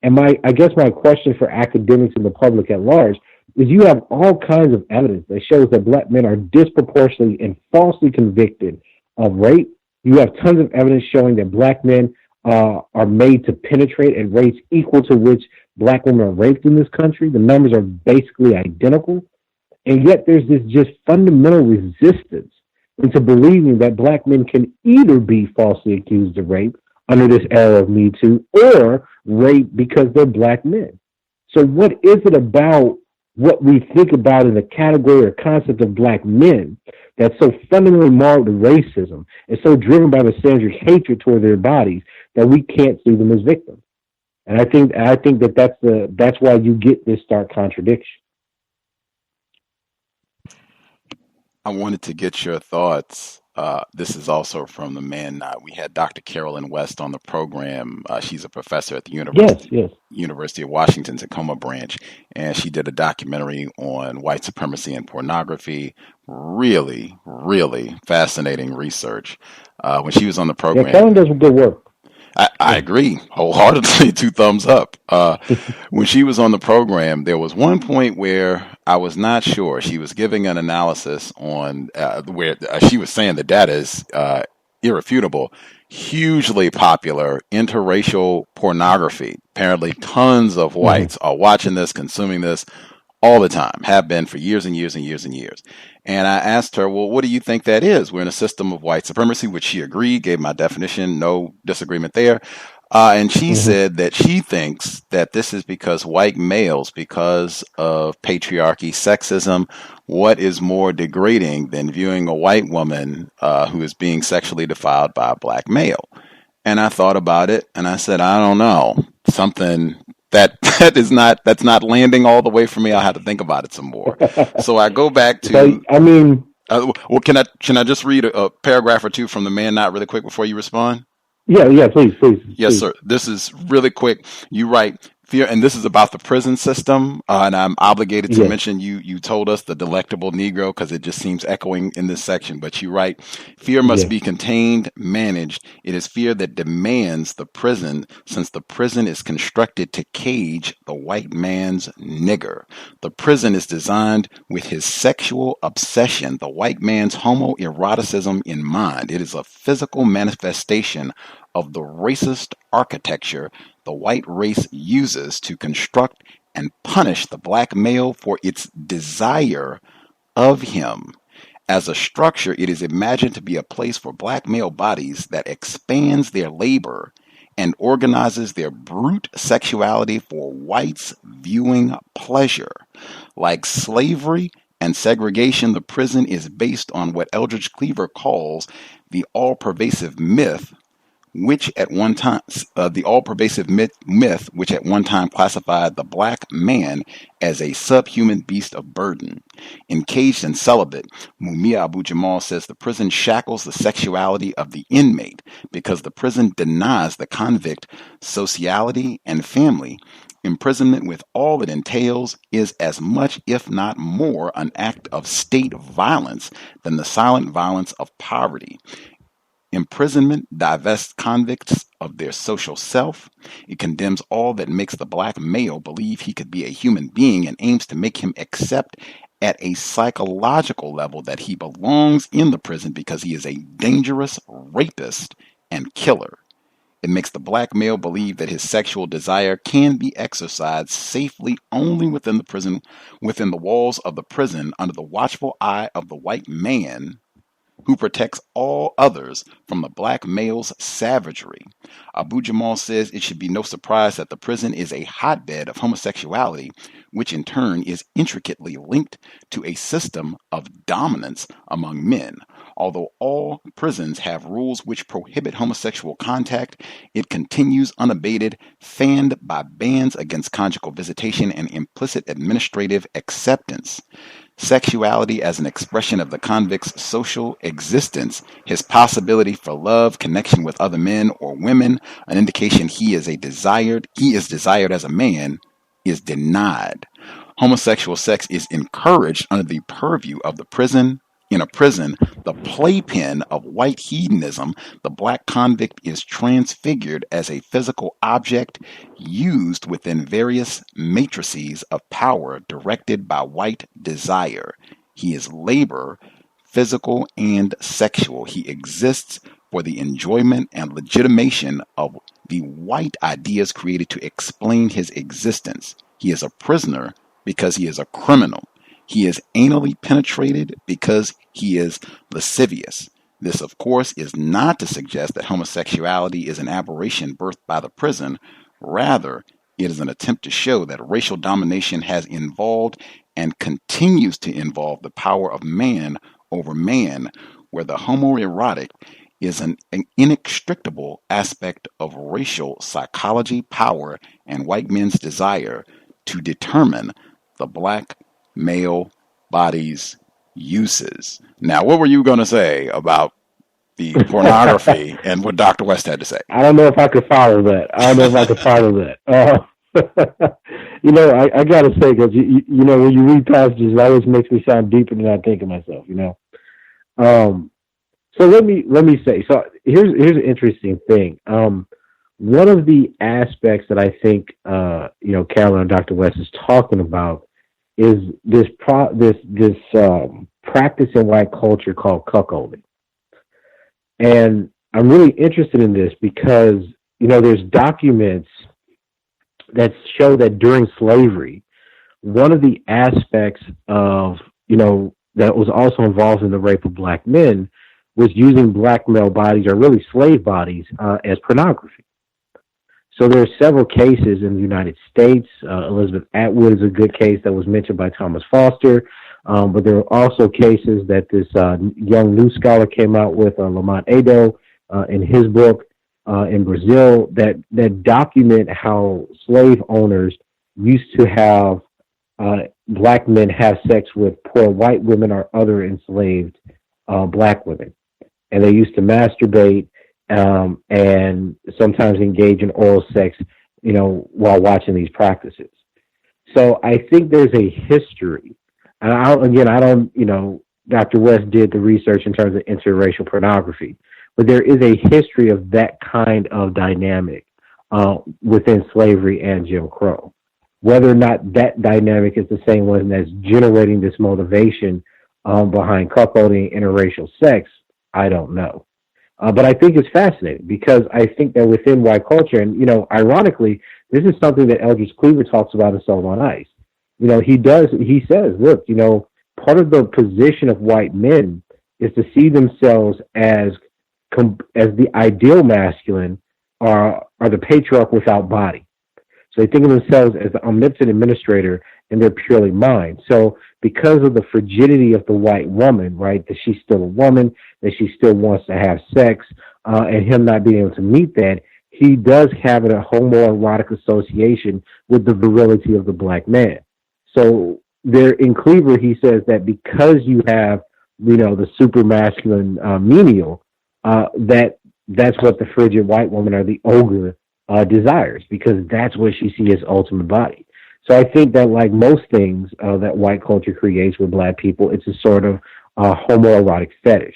[SPEAKER 4] And I guess my question for academics and the public at large is, you have all kinds of evidence that shows that black men are disproportionately and falsely convicted of rape. You have tons of evidence showing that black men are made to penetrate at rates equal to which black women are raped in this country. The numbers are basically identical. And yet there's this just fundamental resistance into believing that black men can either be falsely accused of rape under this era of Me Too or rape because they're black men. So what is it about what we think about in the category or concept of black men that's so fundamentally marred with racism and so driven by the centric hatred toward their bodies that we can't see them as victims? And I think that's why you get this stark contradiction.
[SPEAKER 3] I wanted to get your thoughts. This is also from the Man Not. We had Dr. Carolyn West on the program. She's a professor at the University of Washington's Tacoma branch, and she did a documentary on white supremacy and pornography. Really, really fascinating research. When she was on the program,
[SPEAKER 4] Carolyn does good work.
[SPEAKER 3] I agree wholeheartedly. 2 thumbs up. When she was on the program, there was one point where I was not sure. She was giving an analysis on where she was saying the data is irrefutable. Hugely popular interracial pornography. Apparently, tons of whites are watching this, consuming this all the time, have been for years and years and years and years. And I asked her, well, what do you think that is? We're in a system of white supremacy, which she agreed, gave my definition, no disagreement there. And she said that she thinks that this is because white males, because of patriarchy, sexism, what is more degrading than viewing a white woman who is being sexually defiled by a black male? And I thought about it, and I said, I don't know, something that's not landing all the way for me. I'll have to think about it some more. So I go back to. Well, can I just read a paragraph or two from the Man Not really quick before you respond?
[SPEAKER 4] Yeah, please.
[SPEAKER 3] Yes, sir. This is really quick. You write, fear, and this is about the prison system, and I'm obligated to mention you told us the delectable Negro because it just seems echoing in this section, but you write, fear must be contained, managed. It is fear that demands the prison, since the prison is constructed to cage the white man's nigger. The prison is designed with his sexual obsession, the white man's homoeroticism in mind. It is a physical manifestation of the racist architecture the white race uses to construct and punish the black male for its desire of him. As a structure, it is imagined to be a place for black male bodies that expands their labor and organizes their brute sexuality for whites' viewing pleasure. Like slavery and segregation, the prison is based on what Eldridge Cleaver calls the all-pervasive myth, which at one time which at one time classified the black man as a subhuman beast of burden. Encaged and celibate, Mumia Abu-Jamal says the prison shackles the sexuality of the inmate because the prison denies the convict sociality and family. Imprisonment, with all it entails, is as much, if not more, an act of state violence than the silent violence of poverty. Imprisonment divests convicts of their social self. It condemns all that makes the black male believe he could be a human being and aims to make him accept at a psychological level that he belongs in the prison because he is a dangerous rapist and killer. It makes the black male believe that his sexual desire can be exercised safely only within the prison, within the walls of the prison, under the watchful eye of the white man who protects all others from the black male's savagery. Abu Jamal says it should be no surprise that the prison is a hotbed of homosexuality, which in turn is intricately linked to a system of dominance among men. Although all prisons have rules which prohibit homosexual contact, it continues unabated, fanned by bans against conjugal visitation and implicit administrative acceptance. Sexuality as an expression of the convict's social existence, his possibility for love, connection with other men or women, an indication he is desired as a man, is denied. Homosexual sex is encouraged under the purview of the prison. In a prison, the playpen of white hedonism, the black convict is transfigured as a physical object used within various matrices of power directed by white desire. He is labor, physical and sexual. He exists for the enjoyment and legitimation of the white ideas created to explain his existence. He is a prisoner because he is a criminal. He is anally penetrated because he is lascivious. This, of course, is not to suggest that homosexuality is an aberration birthed by the prison. Rather, it is an attempt to show that racial domination has involved and continues to involve the power of man over man, where the homoerotic is an inextricable aspect of racial psychology, power, and white men's desire to determine the black male body's uses. Now, what were you going to say about the pornography and what Dr. West had to say?
[SPEAKER 4] I don't know if I could follow that. I got to say, because, you know, when you read passages, it always makes me sound deeper than I think of myself, you know. So let me say, so here's an interesting thing. One of the aspects that I think, Carolyn and Dr. West is talking about is this practice in white culture called cuckolding. And I'm really interested in this because, you know, there's documents that show that during slavery, one of the aspects of, you know, that was also involved in the rape of black men was using black male bodies, or really slave bodies, as pornography. So there are several cases in the United States. Elizabeth Atwood is a good case that was mentioned by Thomas Foster. But there are also cases that this young new scholar came out with, Lamont Ado, in his book in Brazil, that document how slave owners used to have black men have sex with poor white women or other enslaved black women. And they used to masturbate and sometimes engage in oral sex, you know, while watching these practices. So I think there's a history. And I don't, you know, Dr. West did the research in terms of interracial pornography, but there is a history of that kind of dynamic within slavery and Jim Crow. Whether or not that dynamic is the same one that's generating this motivation behind cuckolding interracial sex, I don't know. But I think it's fascinating because I think that within white culture, and, you know, ironically, this is something that Eldridge Cleaver talks about in Soul on Ice. You know, he says, look, you know, part of the position of white men is to see themselves as the ideal masculine are the patriarch without body. So they think of themselves as the omnipotent administrator and they're purely mind. So because of the frigidity of the white woman, right, that she's still a woman, that she still wants to have sex, and him not being able to meet that, he does have a homoerotic association with the virility of the black man. So there in Cleaver, he says that because you have, you know, the super masculine menial, that's what the frigid white woman or the ogre desires, because that's what she sees as ultimate body. So I think that, like most things that white culture creates with black people, it's a sort of homoerotic fetish.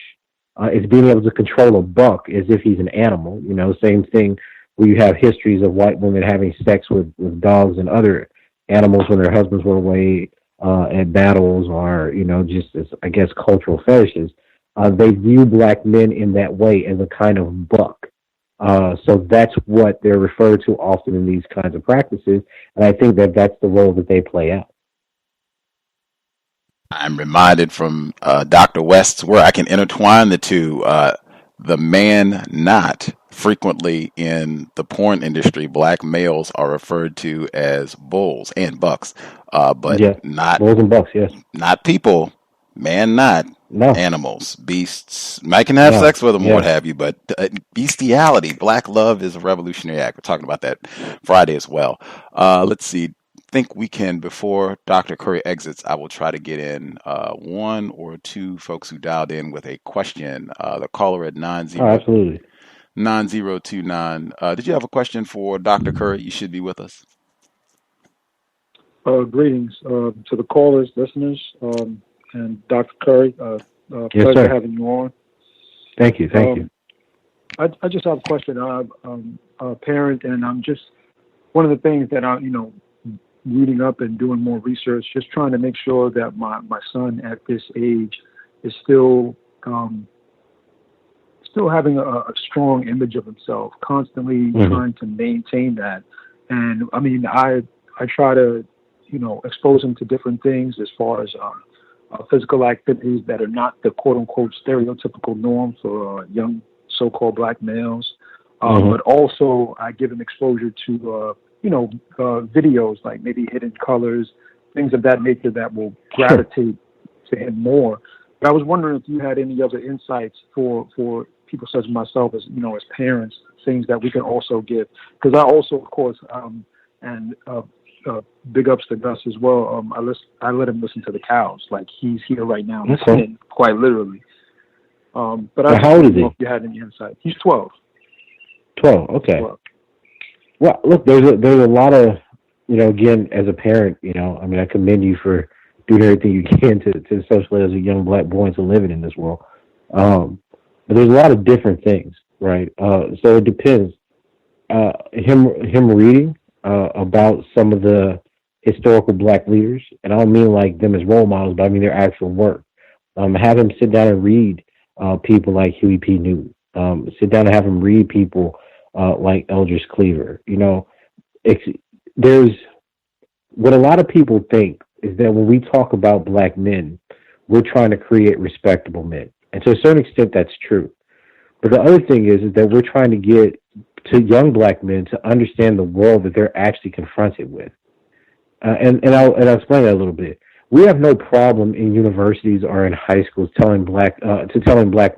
[SPEAKER 4] It's being able to control a buck as if he's an animal. You know, same thing where you have histories of white women having sex with dogs and other animals when their husbands were away at battles, or, you know, just as, I guess, cultural fetishes. They view black men in that way as a kind of buck. So that's what they're referred to often in these kinds of practices, and I think that that's the role that they play out.
[SPEAKER 3] I'm reminded from Dr. West's work, I can intertwine the two. The man not frequently in the porn industry, black males are referred to as bulls and bucks, but
[SPEAKER 4] Yeah,
[SPEAKER 3] not
[SPEAKER 4] bulls and bucks. Yes.
[SPEAKER 3] not people. Man not
[SPEAKER 4] No.
[SPEAKER 3] animals, beasts. Might can have
[SPEAKER 4] No.
[SPEAKER 3] sex with them or
[SPEAKER 4] Yeah.
[SPEAKER 3] what have you, but bestiality, black love is a revolutionary act. We're talking about that Friday as well. Let's see. Think we can, before Dr. Curry exits, I will try to get in one or two folks who dialed in with a question. The caller at 9029. Did you have a question for Dr. Curry? You should be with us.
[SPEAKER 6] Greetings to the callers, listeners, and Dr. Curry.
[SPEAKER 4] Yes,
[SPEAKER 6] Pleasure
[SPEAKER 4] sir.
[SPEAKER 6] having you on.
[SPEAKER 4] Thank you. Thank you.
[SPEAKER 6] I just have a question. I'm a parent, and I'm just one of the things that I'm, reading up and doing more research, just trying to make sure that my son at this age is still having a strong image of himself, constantly trying to maintain that. And I mean, I try to, expose him to different things as far as physical activities that are not the quote unquote stereotypical norm for young so-called black males. But also I give him exposure to, videos like maybe hidden colors, things of that nature that will gravitate to him more. But I was wondering if you had any other insights for people such as myself as, as parents, things that we can also give. Because I also, of course, big ups to Gus as well. I let him listen to the cows. Like he's here right now, listening, quite literally. But I
[SPEAKER 4] how old is he?
[SPEAKER 6] If you had any insight. He's 12.
[SPEAKER 4] 12. Okay.
[SPEAKER 6] 12.
[SPEAKER 4] Well, look, there's a lot of, again, as a parent, I mean, I commend you for doing everything you can to socialize a young black boy into living in this world. But there's a lot of different things, right? So it depends. Him reading about some of the historical black leaders, and I don't mean like them as role models, but I mean their actual work. Have him sit down and read people like Huey P. Newton. Sit down and have him read people like Eldridge Cleaver. There's what a lot of people think is that when we talk about black men, we're trying to create respectable men. And to a certain extent, that's true. But the other thing is that we're trying to get to young black men to understand the world that they're actually confronted with. And I'll explain that a little bit. We have no problem in universities or in high schools telling black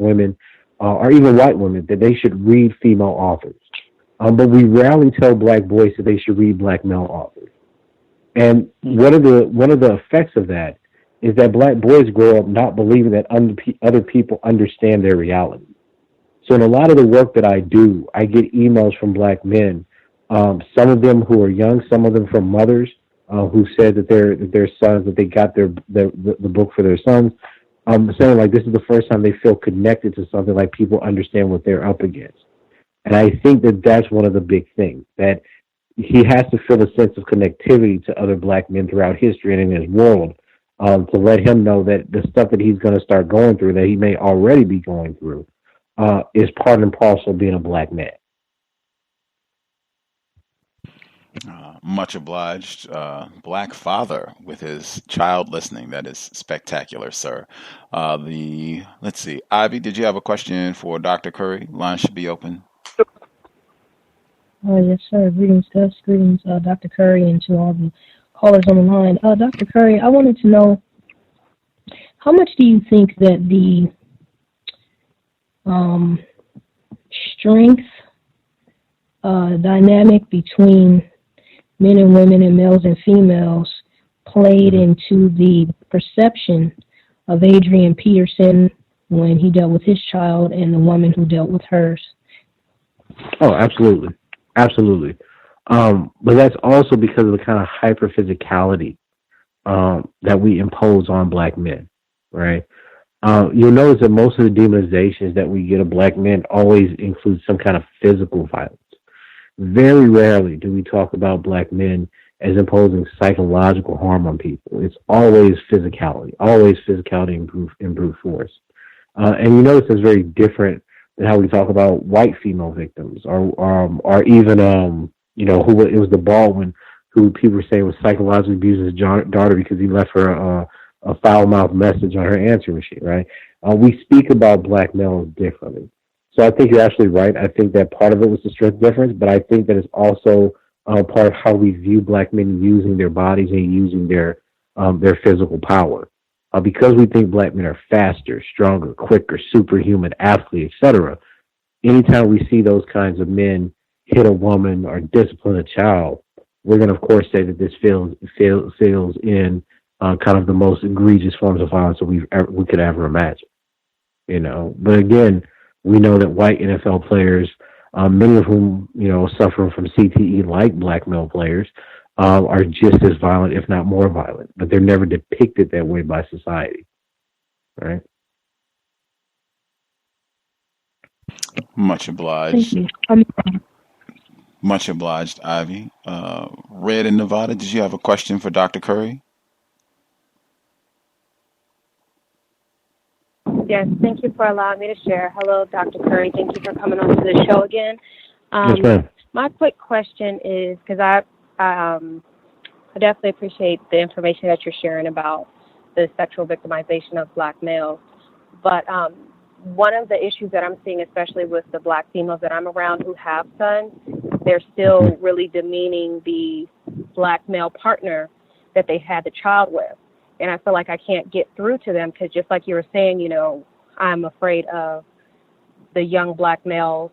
[SPEAKER 4] women or even white women that they should read female authors. But we rarely tell black boys that they should read black male authors. And one of the effects of that is that black boys grow up not believing that other people understand their reality. So in a lot of the work that I do, I get emails from black men, some of them who are young, some of them from mothers who said that their sons, that they got the book for their sons, saying like this is the first time they feel connected to something, like people understand what they're up against. And I think that that's one of the big things, that he has to feel a sense of connectivity to other black men throughout history and in his world, to let him know that the stuff that he's going to start going through, that he may already be going through, is part and parcel of being a black man.
[SPEAKER 3] Much obliged. Black father with his child listening. That is spectacular, sir. Let's see. Ivy, did you have a question for Dr. Curry? Line should be open.
[SPEAKER 7] Yes, sir. Greetings, Gus. Greetings, Dr. Curry, and to all the callers on the line. Dr. Curry, I wanted to know, how much do you think that the strength dynamic between men and women and males and females played into the perception of Adrian Peterson when he dealt with his child and the woman who dealt with hers?
[SPEAKER 4] Oh, absolutely. Absolutely. But that's also because of the kind of hyper physicality that we impose on black men, right? You'll notice that most of the demonizations that we get of black men always include some kind of physical violence. Very rarely do we talk about black men as imposing psychological harm on people. It's always physicality and brute force. And you notice it's very different and how we talk about white female victims, or even who it was the Baldwin who people were saying was psychologically abusing his daughter because he left her a foul-mouthed message on her answering machine, right? We speak about black males differently. So I think you're absolutely right. I think that part of it was the strength difference, but I think that it's also part of how we view black men using their bodies and using their physical power. Because we think black men are faster, stronger, quicker, superhuman, athletes, etc. Anytime we see those kinds of men hit a woman or discipline a child, we're going to, of course, say that this fails in kind of the most egregious forms of violence that we could ever imagine. But again, we know that white NFL players, many of whom suffer from CTE like black male players, are just as violent, if not more violent, but they're never depicted that way by society, right?
[SPEAKER 3] Much obliged.
[SPEAKER 7] Thank you.
[SPEAKER 3] Much obliged, Ivy. Red in Nevada, did you have a question for Dr. Curry?
[SPEAKER 8] Yes, thank you for allowing me to share. Hello, Dr. Curry. Thank you for coming on to the show again.
[SPEAKER 4] Yes, ma'am.
[SPEAKER 8] My quick question is, because I definitely appreciate the information that you're sharing about the sexual victimization of black males, but one of the issues that I'm seeing, especially with the black females that I'm around who have sons, they're still really demeaning the black male partner that they had the child with. And I feel like I can't get through to them because just like you were saying, I'm afraid of the young black males,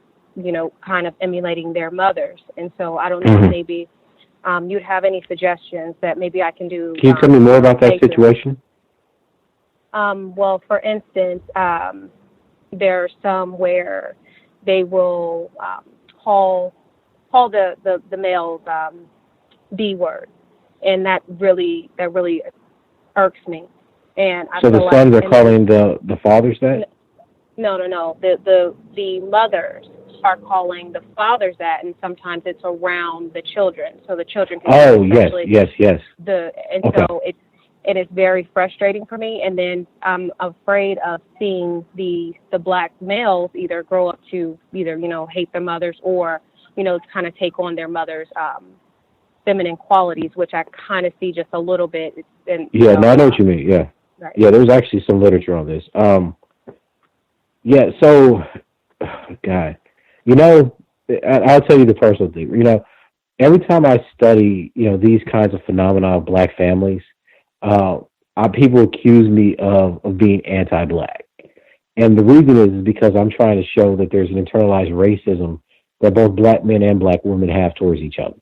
[SPEAKER 8] kind of emulating their mothers. And so I don't know if maybe you'd have any suggestions that maybe I can do.
[SPEAKER 4] Can you tell me more about that situation?
[SPEAKER 8] Well, for instance, there are some where they will call the males B word, and that really irks me. And I
[SPEAKER 4] so
[SPEAKER 8] feel
[SPEAKER 4] the sons
[SPEAKER 8] like,
[SPEAKER 4] are calling the fathers that?
[SPEAKER 8] No. The mothers are calling the fathers that, and sometimes it's around the children, so the children can.
[SPEAKER 4] Oh, yes.
[SPEAKER 8] So it is very frustrating for me, and then I'm afraid of seeing the black males either grow up to either hate their mothers or kind of take on their mothers' feminine qualities, which I kind of see just a little bit. And
[SPEAKER 4] I know what you mean. Yeah,
[SPEAKER 8] right.
[SPEAKER 4] Yeah. There's actually some literature on this. So, God, I'll tell you the personal thing. Every time I study, these kinds of phenomena of black families, people accuse me of being anti-black. And the reason is because I'm trying to show that there's an internalized racism that both black men and black women have towards each other,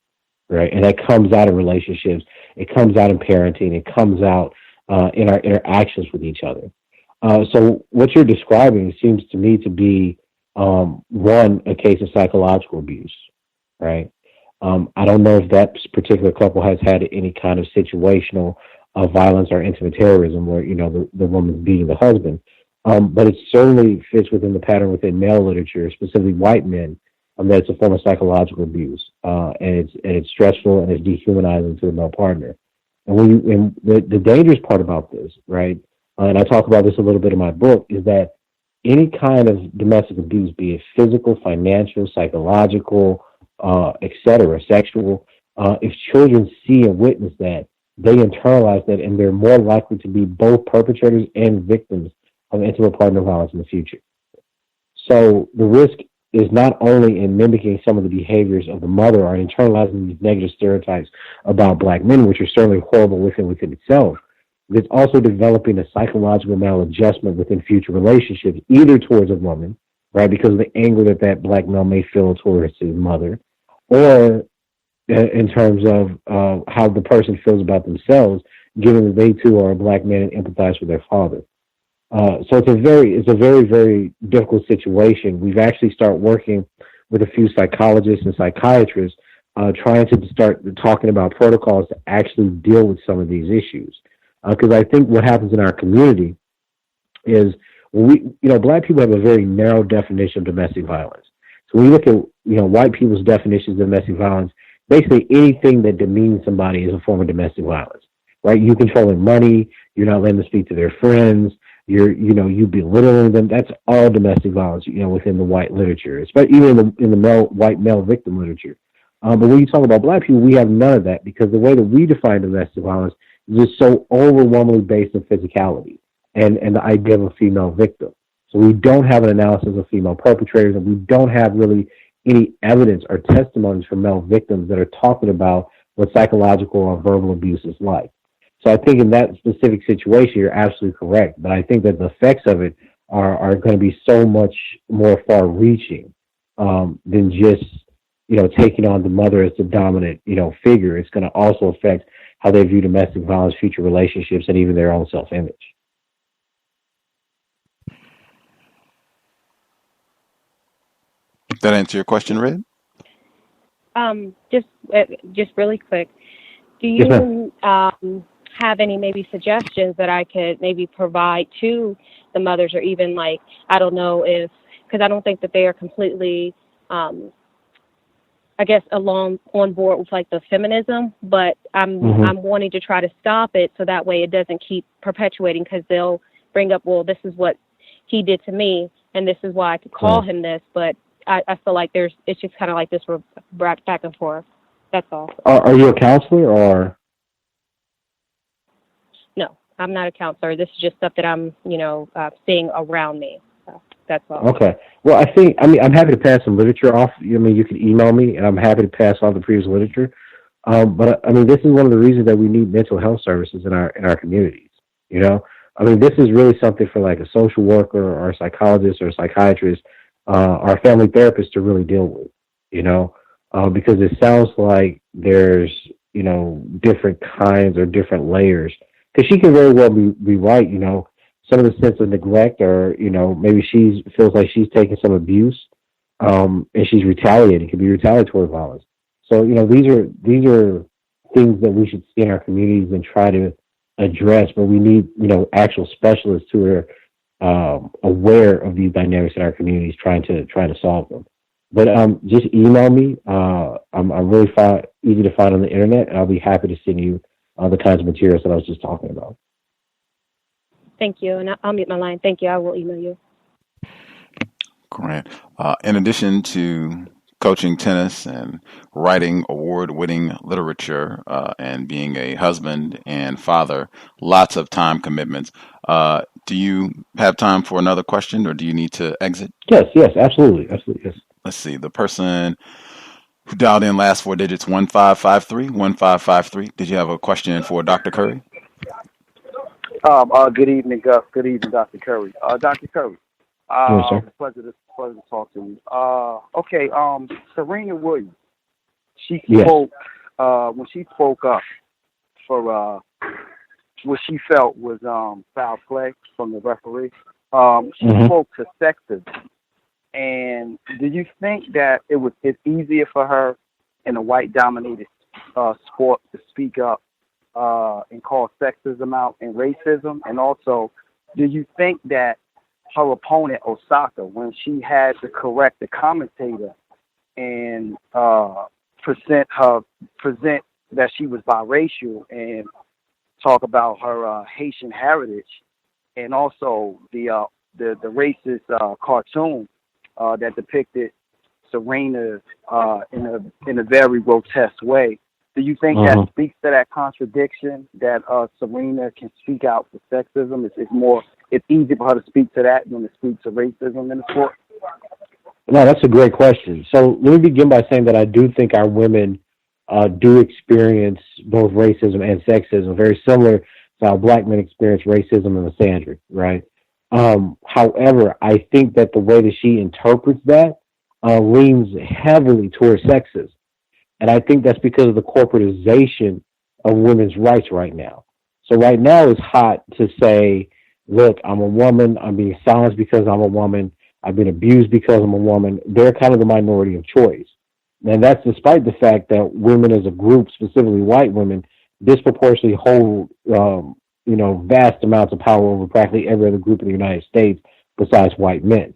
[SPEAKER 4] right? And that comes out in relationships. It comes out in parenting. It comes out in our interactions with each other. So what you're describing seems to me to be, one, a case of psychological abuse, right? I don't know if that particular couple has had any kind of situational violence or intimate terrorism where, the woman's beating the husband. But it certainly fits within the pattern within male literature, specifically white men, that it's a form of psychological abuse. And it's stressful and it's dehumanizing to the male partner. And the dangerous part about this, right, and I talk about this a little bit in my book, is that any kind of domestic abuse, be it physical, financial, psychological, etc., sexual, if children see and witness that, they internalize that, and they're more likely to be both perpetrators and victims of intimate partner violence in the future. So the risk is not only in mimicking some of the behaviors of the mother or internalizing these negative stereotypes about black men, which are certainly horrible within itself, but it's also developing a psychological maladjustment within future relationships, either towards a woman, right, because of the anger that black male may feel towards his mother, or in terms of how the person feels about themselves, given that they too are a black man and empathize with their father. So it's a very, very difficult situation. We've actually started working with a few psychologists and psychiatrists trying to start talking about protocols to actually deal with some of these issues. Because I think what happens in our community is black people have a very narrow definition of domestic violence. So when you look at, white people's definitions of domestic violence, basically anything that demeans somebody is a form of domestic violence, right? You controlling money, you're not letting them speak to their friends, you belittling them. That's all domestic violence, within the white literature, especially even in the white male victim literature. But when you talk about black people, we have none of that, because the way that we define domestic violence is just so overwhelmingly based on physicality and the idea of a female victim. So we don't have an analysis of female perpetrators, and we don't have really any evidence or testimonies from male victims that are talking about what psychological or verbal abuse is like. So I think in that specific situation, you're absolutely correct. But I think that the effects of it are going to be so much more far-reaching than just, taking on the mother as the dominant, figure. It's going to also affect how they view domestic violence, future relationships, and even their own self-image.
[SPEAKER 3] That answer your question, Red?
[SPEAKER 8] Just really quick. Do you have any maybe suggestions that I could maybe provide to the mothers, or even like, I don't know if, because I don't think that they are completely, I guess, on board with like the feminism, but I'm wanting to try to stop it so that way it doesn't keep perpetuating, because they'll bring up, well, this is what he did to me, and this is why I could call him this, but I feel like it's just kind of like this back and forth. That's all.
[SPEAKER 4] Are you a counselor or?
[SPEAKER 8] No, I'm not a counselor. This is just stuff that I'm, seeing around me. So that's all.
[SPEAKER 4] Okay. Well, I'm happy to pass some literature off. You can email me, and I'm happy to pass off the previous literature. But this is one of the reasons that we need mental health services in our communities. This is really something for like a social worker or a psychologist or a psychiatrist, or a family therapist to really deal with. Because it sounds like there's, different kinds or different layers. Because she can very well be right, some of the sense of neglect, or, maybe she feels like she's taking some abuse, and she's retaliating. It could be retaliatory violence. So, these are things that we should see in our communities and try to address, but we need, actual specialists who are aware of these dynamics in our communities, trying to solve them. But just email me. I'm really easy to find on the internet, and I'll be happy to send you the kinds of materials that I was just talking about.
[SPEAKER 8] Thank you, and I'll mute my line. Thank you. I will email you.
[SPEAKER 3] Great. In addition to coaching tennis and writing award-winning literature and being a husband and father, lots of time commitments. Do you have time for another question, or do you need to exit?
[SPEAKER 4] Yes, absolutely, yes.
[SPEAKER 3] Let's see. The person who dialed in last four digits, 1553. Did you have a question for Dr. Curry?
[SPEAKER 9] Good evening, Gus. Good evening, Dr. Curry. Dr. Curry.
[SPEAKER 4] Yes, sir.
[SPEAKER 9] Pleasure to talk to you. Okay. Serena Williams. She spoke when she spoke up for what she felt was foul play from the referee. She spoke to sexism. And do you think that it's easier for her in a white-dominated sport to speak up and call sexism out and racism? And also, do you think that her opponent, Osaka, when she had to correct the commentator and present that she was biracial and talk about her Haitian heritage, and also the racist cartoon that depicted Serena in a very grotesque way. Do you think that speaks to that contradiction, that Serena can speak out for sexism? It's easy for her to speak to that than to speak to racism in the sport?
[SPEAKER 4] No, that's a great question. So let me begin by saying that I do think our women do experience both racism and sexism, very similar to how black men experience racism and misandry, right? However, I think that the way that she interprets that leans heavily towards sexism. And I think that's because of the corporatization of women's rights right now. So right now it's hot to say, look, I'm a woman, I'm being silenced because I'm a woman, I've been abused because I'm a woman. They're kind of the minority of choice. And that's despite the fact that women as a group, specifically white women, disproportionately hold vast amounts of power over practically every other group in the United States besides white men.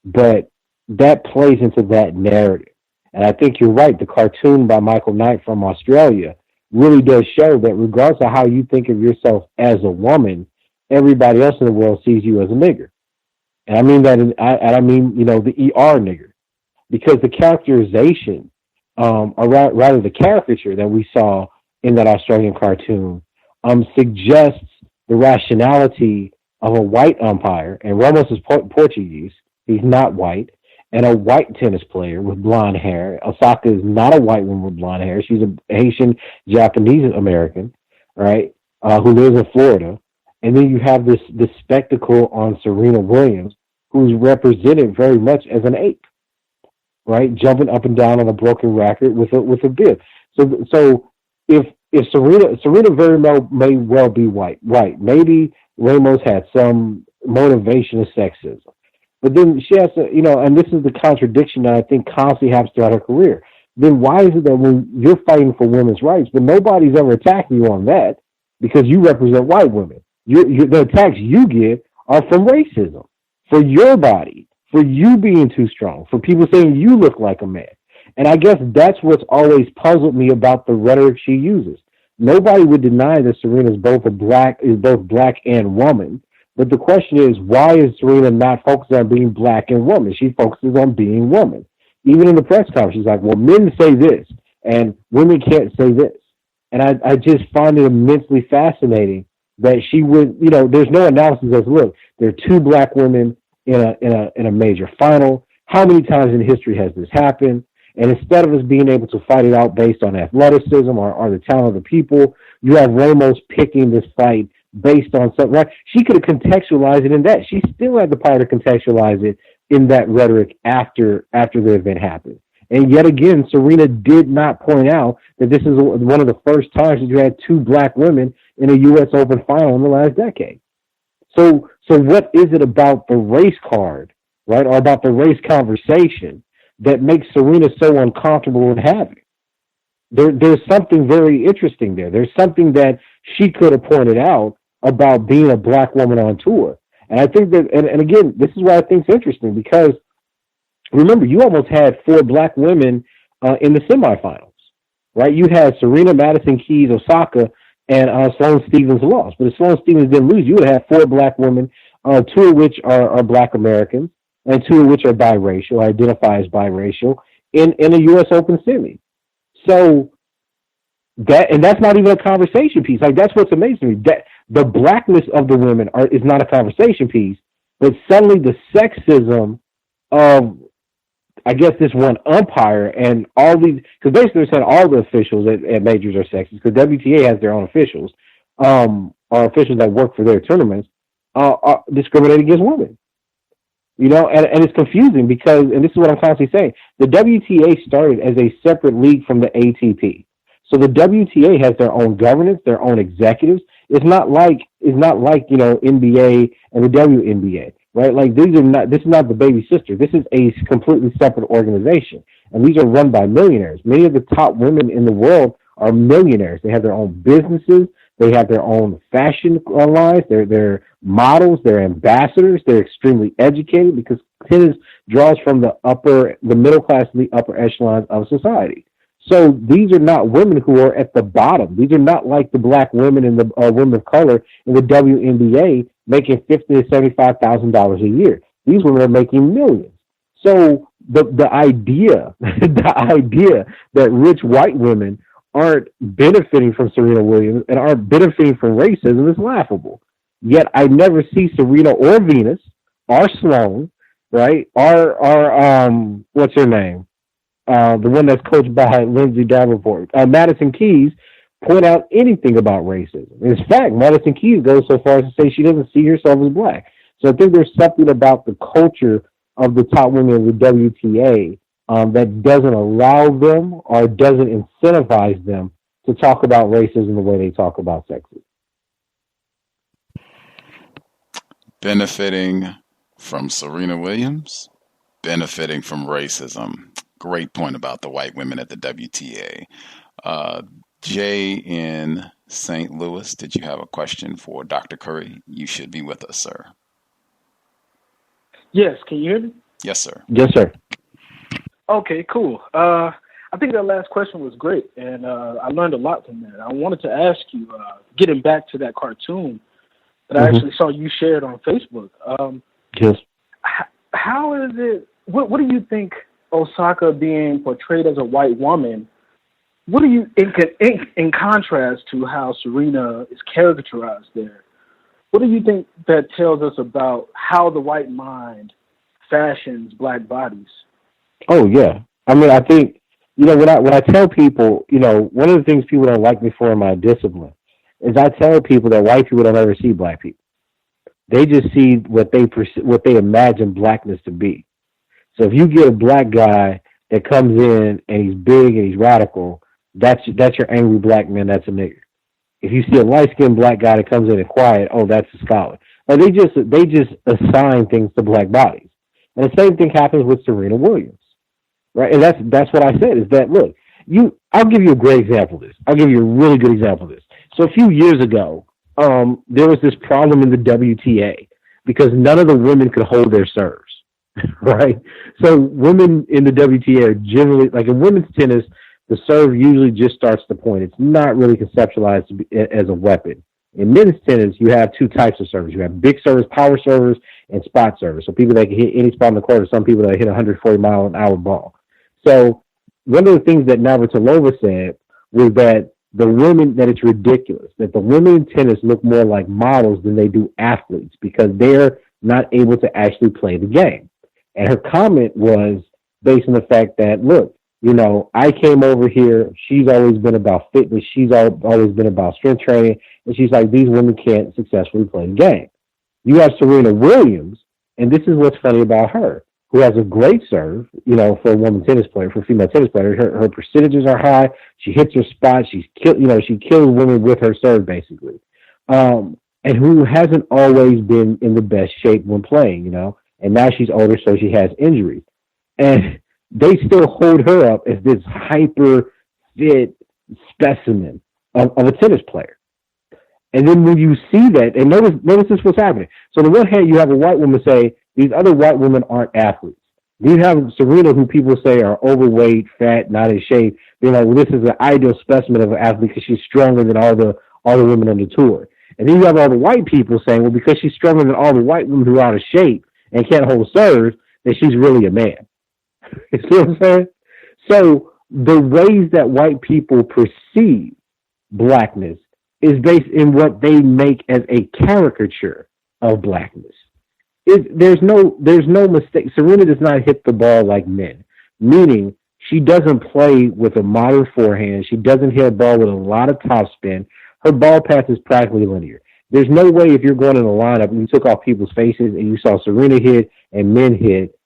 [SPEAKER 4] But that plays into that narrative. And I think you're right. The cartoon by Michael Knight from Australia really does show that regardless of how you think of yourself as a woman, everybody else in the world sees you as a nigger. And I mean that, I mean, the ER nigger, because the characterization, or rather the caricature that we saw in that Australian cartoon, suggests the rationality of a white umpire, and Ramos is Portuguese, he's not white, and a white tennis player with blonde hair. Osaka is not a white woman with blonde hair. She's a Haitian Japanese American, right, who lives in Florida. And then you have this spectacle on Serena Williams, who's represented very much as an ape, right, jumping up and down on a broken racket with a bib. So if Serena very may well be white, right? Maybe Ramos had some motivation of sexism, but then she has to, and this is the contradiction that I think constantly happens throughout her career. Then why is it that when you're fighting for women's rights, but nobody's ever attacking you on that because you represent white women? The attacks you get are from racism, for your body, for you being too strong, for people saying you look like a man. And I guess that's what's always puzzled me about the rhetoric she uses. Nobody would deny that Serena is both black and woman. But the question is, why is Serena not focused on being black and woman? She focuses on being woman. Even in the press conference, she's like, well, men say this, and women can't say this. And I just find it immensely fascinating that she would, there's no analysis as, look, there are two black women in a major final. How many times in history has this happened? And instead of us being able to fight it out based on athleticism or the talent of the people, you have Ramos picking this fight based on something. Right? She could have contextualized it in that. She still had the power to contextualize it in that rhetoric after the event happened. And yet again, Serena did not point out that this is one of the first times that you had two black women in a U.S. Open final in the last decade. So what is it about the race card, right, or about the race conversation that makes Serena so uncomfortable with having? There's something very interesting there. There's something that she could have pointed out about being a black woman on tour. And I think that, and again, this is why I think it's interesting, because remember, you almost had four black women in the semifinals, right? You had Serena, Madison Keys, Osaka, and Sloane Stephens lost. But if Sloane Stephens didn't lose, you would have four black women, two of which are black Americans, and two of which are biracial, identify as biracial, in a U.S. Open semi. So that's not even a conversation piece. Like, that's what's amazing to me. That the blackness of the women is not a conversation piece, but suddenly the sexism of, I guess, this one umpire and all these, because basically they're saying all the officials at majors are sexist, because WTA has their own officials, or officials that work for their tournaments, are discriminating against women. And it's confusing because, and this is what I'm constantly saying, the WTA started as a separate league from the ATP. So the WTA has their own governance, their own executives. It's not like NBA and the WNBA, right? Like, this is not the baby sister. This is a completely separate organization. And these are run by millionaires. Many of the top women in the world are millionaires. They have their own businesses. They have their own fashion lines. They're models. They're ambassadors. They're extremely educated because tennis draws from the middle class to the upper echelons of society. So these are not women who are at the bottom. These are not like the black women and the women of color in the WNBA making $50,000 to $75,000 a year. These women are making millions. So the idea that rich white women aren't benefiting from Serena Williams and aren't benefiting from racism is laughable. Yet I never see Serena or Venus or Sloane, right? Or what's her name? The one that's coached by Lindsay Davenport, Madison Keys, point out anything about racism. In fact, Madison Keys goes so far as to say she doesn't see herself as black. So I think there's something about the culture of the top women of the WTA that doesn't allow them or doesn't incentivize them to talk about racism the way they talk about sexism.
[SPEAKER 3] Benefiting from Serena Williams, benefiting from racism. Great point about the white women at the WTA. Jay in St. Louis, did you have a question for Dr. Curry? You should be with us, sir.
[SPEAKER 6] Yes, can you hear me?
[SPEAKER 3] Yes, sir.
[SPEAKER 4] Yes, sir.
[SPEAKER 6] Okay, cool. I think that last question was great, and I learned a lot from that. I wanted to ask you, getting back to that cartoon, that I actually saw you shared on Facebook.
[SPEAKER 4] Yes.
[SPEAKER 6] How is it? What do you think Osaka being portrayed as a white woman? What do you in contrast to how Serena is caricaturized there? What do you think that tells us about how the white mind fashions black bodies?
[SPEAKER 4] Oh yeah, I mean, I think when I tell people, one of the things people don't like me for in my discipline is I tell people that white people don't ever see black people. They just see what they imagine blackness to be. So if you get a black guy that comes in and he's big and he's radical, that's your angry black man. That's a nigger. If you see a light-skinned black guy that comes in and quiet, oh, that's a scholar. Like they just assign things to black bodies. And the same thing happens with Serena Williams, right? And that's what I said is that, look, I'll give you a great example of this. I'll give you a really good example of this. So a few years ago, there was this problem in the WTA because none of the women could hold their serves, right? So women in the WTA are generally, like in women's tennis, the serve usually just starts the point. It's not really conceptualized as a weapon. In men's tennis, you have two types of servers. You have big servers, power servers, and spot servers. So people that can hit any spot on the court, or some people that hit a 140-mile-an-hour ball. So one of the things that Navratilova said was that it's ridiculous that the women in tennis look more like models than they do athletes because they're not able to actually play the game. And her comment was based on the fact that, look, I came over here. She's always been about fitness. She's always been about strength training. And she's like, these women can't successfully play the game. You have Serena Williams, and this is what's funny about her, who has a great serve, for a woman tennis player, for a female tennis player. Her percentages are high. She hits her spot. She kills women with her serve, basically. And who hasn't always been in the best shape when playing, and now she's older, so she has injuries. And they still hold her up as this hyper fit specimen of a tennis player. And then when you see that, and notice this what's happening. So on the one hand, you have a white woman say, these other white women aren't athletes. You have Serena, who people say are overweight, fat, not in shape. They're like, well, this is an ideal specimen of an athlete because she's stronger than all the women on the tour. And then you have all the white people saying, well, because she's stronger than all the white women who are out of shape and can't hold serves, then she's really a man. You see what I'm saying? So the ways that white people perceive blackness is based in what they make as a caricature of blackness. There's no mistake. Serena does not hit the ball like men, meaning she doesn't play with a modern forehand. She doesn't hit a ball with a lot of topspin. Her ball path is practically linear. There's no way if you're going in a lineup and you took off people's faces and you saw Serena hit and men hit,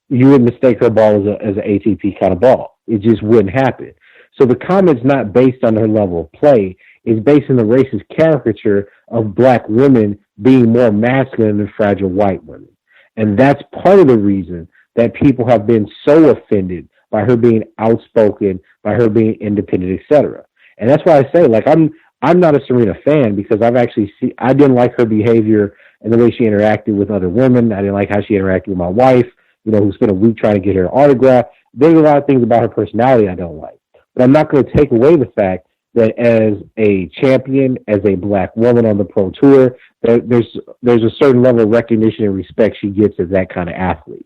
[SPEAKER 4] you would mistake her ball as an ATP kind of ball. It just wouldn't happen. So the comment's not based on her level of play. It's based on the racist caricature of black women being more masculine than fragile white women. And that's part of the reason that people have been so offended by her being outspoken, by her being independent, etc. And that's why I say, like, I'm not a Serena fan because I didn't like her behavior and the way she interacted with other women. I didn't like how she interacted with my wife, who spent a week trying to get her autograph. There's a lot of things about her personality I don't like. But I'm not going to take away the fact that as a champion, as a black woman on the pro tour, there's a certain level of recognition and respect she gets as that kind of athlete.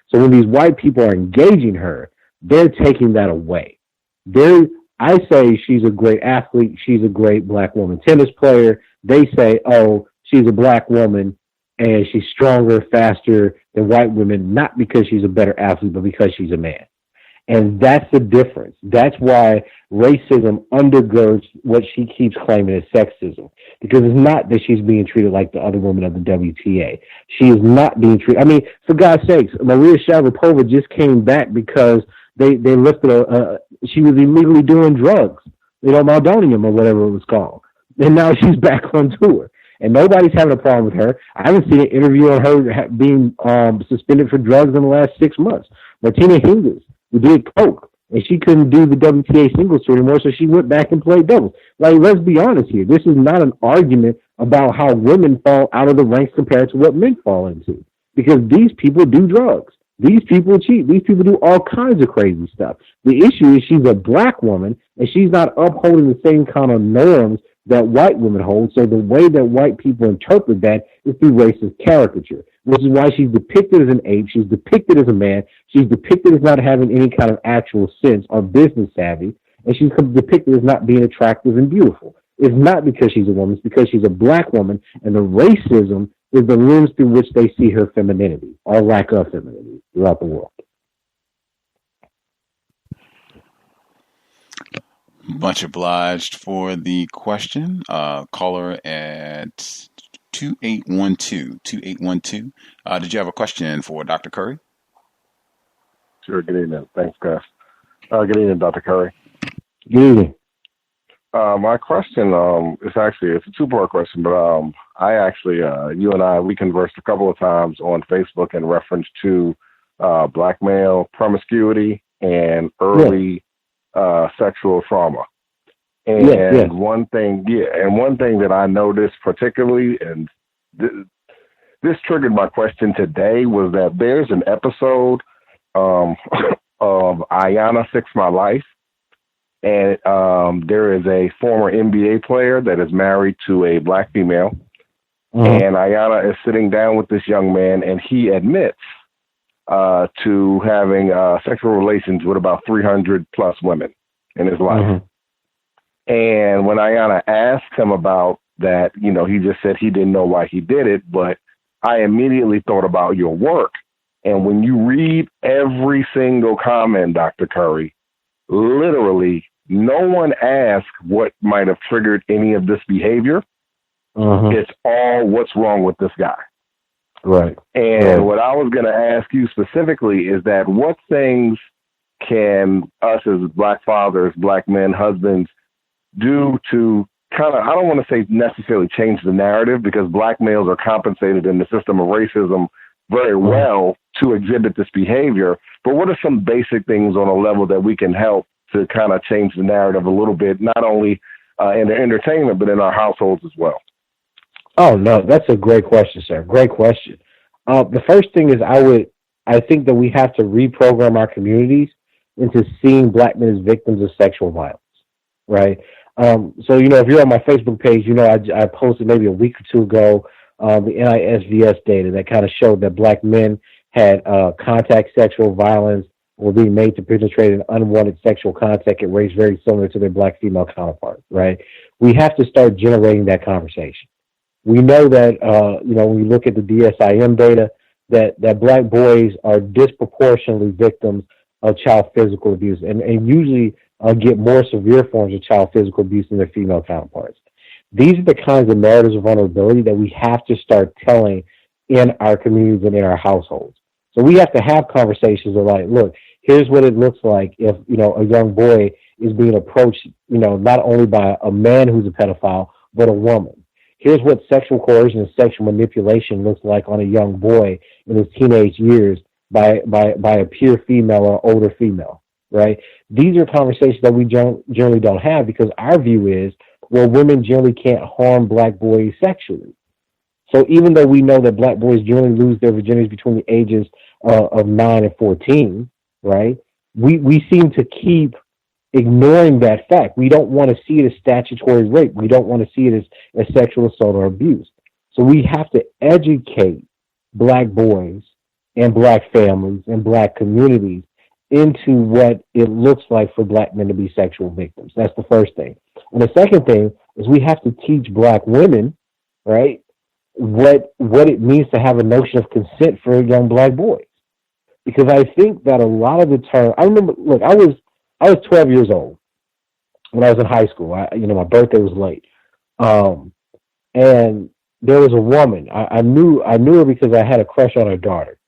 [SPEAKER 4] So when these white people are engaging her, they're taking that away. I say she's a great athlete. She's a great black woman tennis player. They say, oh, she's a black woman and she's stronger, faster than white women, not because she's a better athlete, but because she's a man. And that's the difference. That's why racism undergirds what she keeps claiming as sexism. Because it's not that she's being treated like the other women of the WTA. She is not being treated. I mean, for God's sakes, Maria Sharapova just came back because they lifted she was illegally doing drugs, Maldonium or whatever it was called. And now she's back on tour. And nobody's having a problem with her. I haven't seen an interview on her being suspended for drugs in the last 6 months. Martina Hingis, who did coke, and she couldn't do the WTA singles tour anymore, so she went back and played doubles. Like, let's be honest here. This is not an argument about how women fall out of the ranks compared to what men fall into. Because these people do drugs. These people cheat. These people do all kinds of crazy stuff. The issue is she's a black woman, and she's not upholding the same kind of norms that white women hold. So the way that white people interpret that is through racist caricature, which is why she's depicted as an ape. She's depicted as a man. She's depicted as not having any kind of actual sense or business savvy. And she's depicted as not being attractive and beautiful. It's not because she's a woman. It's because she's a black woman. And the racism is the lens through which they see her femininity or lack of femininity throughout the world.
[SPEAKER 3] Much obliged for the question. Caller at 2812. Did you have a question for Dr. Curry?
[SPEAKER 10] Sure. Good evening. Thanks, Gus. Good evening, Dr. Curry.
[SPEAKER 4] Good evening.
[SPEAKER 10] My question it's a two-part question, but I actually, you and I, we conversed a couple of times on Facebook in reference to black male promiscuity and early sexual trauma. And one thing that I noticed particularly, and this triggered my question today, was that there's an episode of Ayanna Fix My Life. And there is a former NBA player that is married to a black female. Mm-hmm. And Ayanna is sitting down with this young man, and he admits to having sexual relations with about 300 plus women in his life. Mm-hmm. And when Ayanna asked him about that, he just said he didn't know why he did it. But I immediately thought about your work. And when you read every single comment, Dr. Curry, literally, no one asked what might have triggered any of this behavior. Mm-hmm. It's all what's wrong with this guy.
[SPEAKER 4] Right.
[SPEAKER 10] And what I was going to ask you specifically is that what things can us as black fathers, black men, husbands do to kind of, I don't want to say necessarily change the narrative, because black males are compensated in the system of racism very well to exhibit this behavior. But what are some basic things on a level that we can help to kind of change the narrative a little bit, not only in the entertainment, but in our households as well?
[SPEAKER 4] Oh, no, that's a great question, sir. Great question. The first thing is I think that we have to reprogram our communities into seeing black men as victims of sexual violence, right? So, if you're on my Facebook page, I posted maybe a week or two ago the NISVS data that kind of showed that black men had contact sexual violence, were being made to penetrate an unwanted sexual contact at rates very similar to their black female counterparts, right? We have to start generating that conversation. We know that, when we look at the DSIM data, that black boys are disproportionately victims of child physical abuse and usually get more severe forms of child physical abuse than their female counterparts. These are the kinds of narratives of vulnerability that we have to start telling in our communities and in our households. So we have to have conversations of like, look, here's what it looks like if, a young boy is being approached, not only by a man who's a pedophile, but a woman. Here's what sexual coercion and sexual manipulation looks like on a young boy in his teenage years by a peer female or older female, right? These are conversations that we generally don't have, because our view is, well, women generally can't harm black boys sexually. So even though we know that black boys generally lose their virginities between the ages of 9 and 14, right? We seem to keep ignoring that fact. We don't want to see it as statutory rape. We don't want to see it as sexual assault or abuse. So we have to educate black boys and black families and black communities into what it looks like for black men to be sexual victims. That's the first thing. And the second thing is we have to teach black women, right, what it means to have a notion of consent for young black boys. Because I think that a lot of the time, I remember, look, I was 12 years old when I was in high school. My birthday was late. And there was a woman. I knew her because I had a crush on her daughter.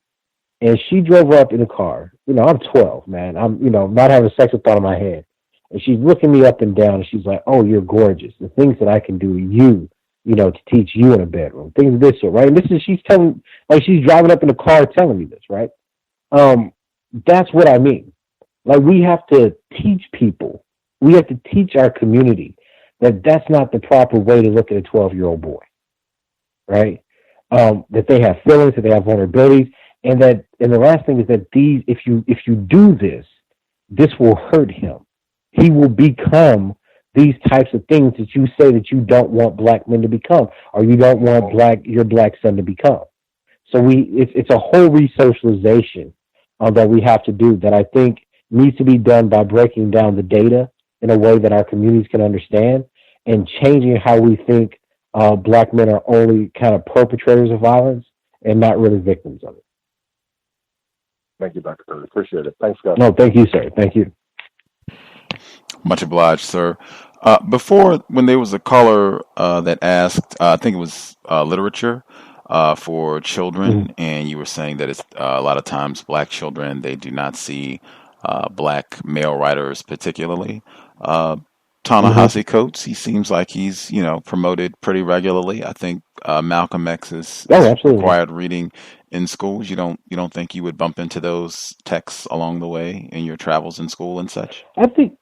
[SPEAKER 4] And she drove up in a car. I'm 12, man. I'm, not having a sexual thought in my head. And she's looking me up and down, and she's like, oh, you're gorgeous. The things that I can do to you, to teach you in a bedroom. Things of this sort, right? And she's driving up in the car telling me this, right? That's what I mean. Like, we have to teach people. We have to teach our community that that's not the proper way to look at a 12-year-old boy, right? That they have feelings, that they have vulnerabilities, and the last thing is that if you do this will hurt him. He will become these types of things that you say that you don't want black men to become, or you don't want your black son to become. So it's a whole re-socialization that we have to do that I think needs to be done by breaking down the data in a way that our communities can understand and changing how we think black men are only kind of perpetrators of violence and not really victims of it.
[SPEAKER 10] Thank you, Dr. Curry. Appreciate it. Thanks, guys.
[SPEAKER 4] No, thank you, sir. Thank you.
[SPEAKER 3] Much obliged, sir. Before, when there was a caller that asked, I think it was literature for children, and you were saying that it's a lot of times black children, they do not see black male writers particularly. Ta-Nehisi Coates, he seems like he's, promoted pretty regularly. I think Malcolm X is required reading in schools. You don't think you would bump into those texts along the way in your travels in school and such?
[SPEAKER 4] I think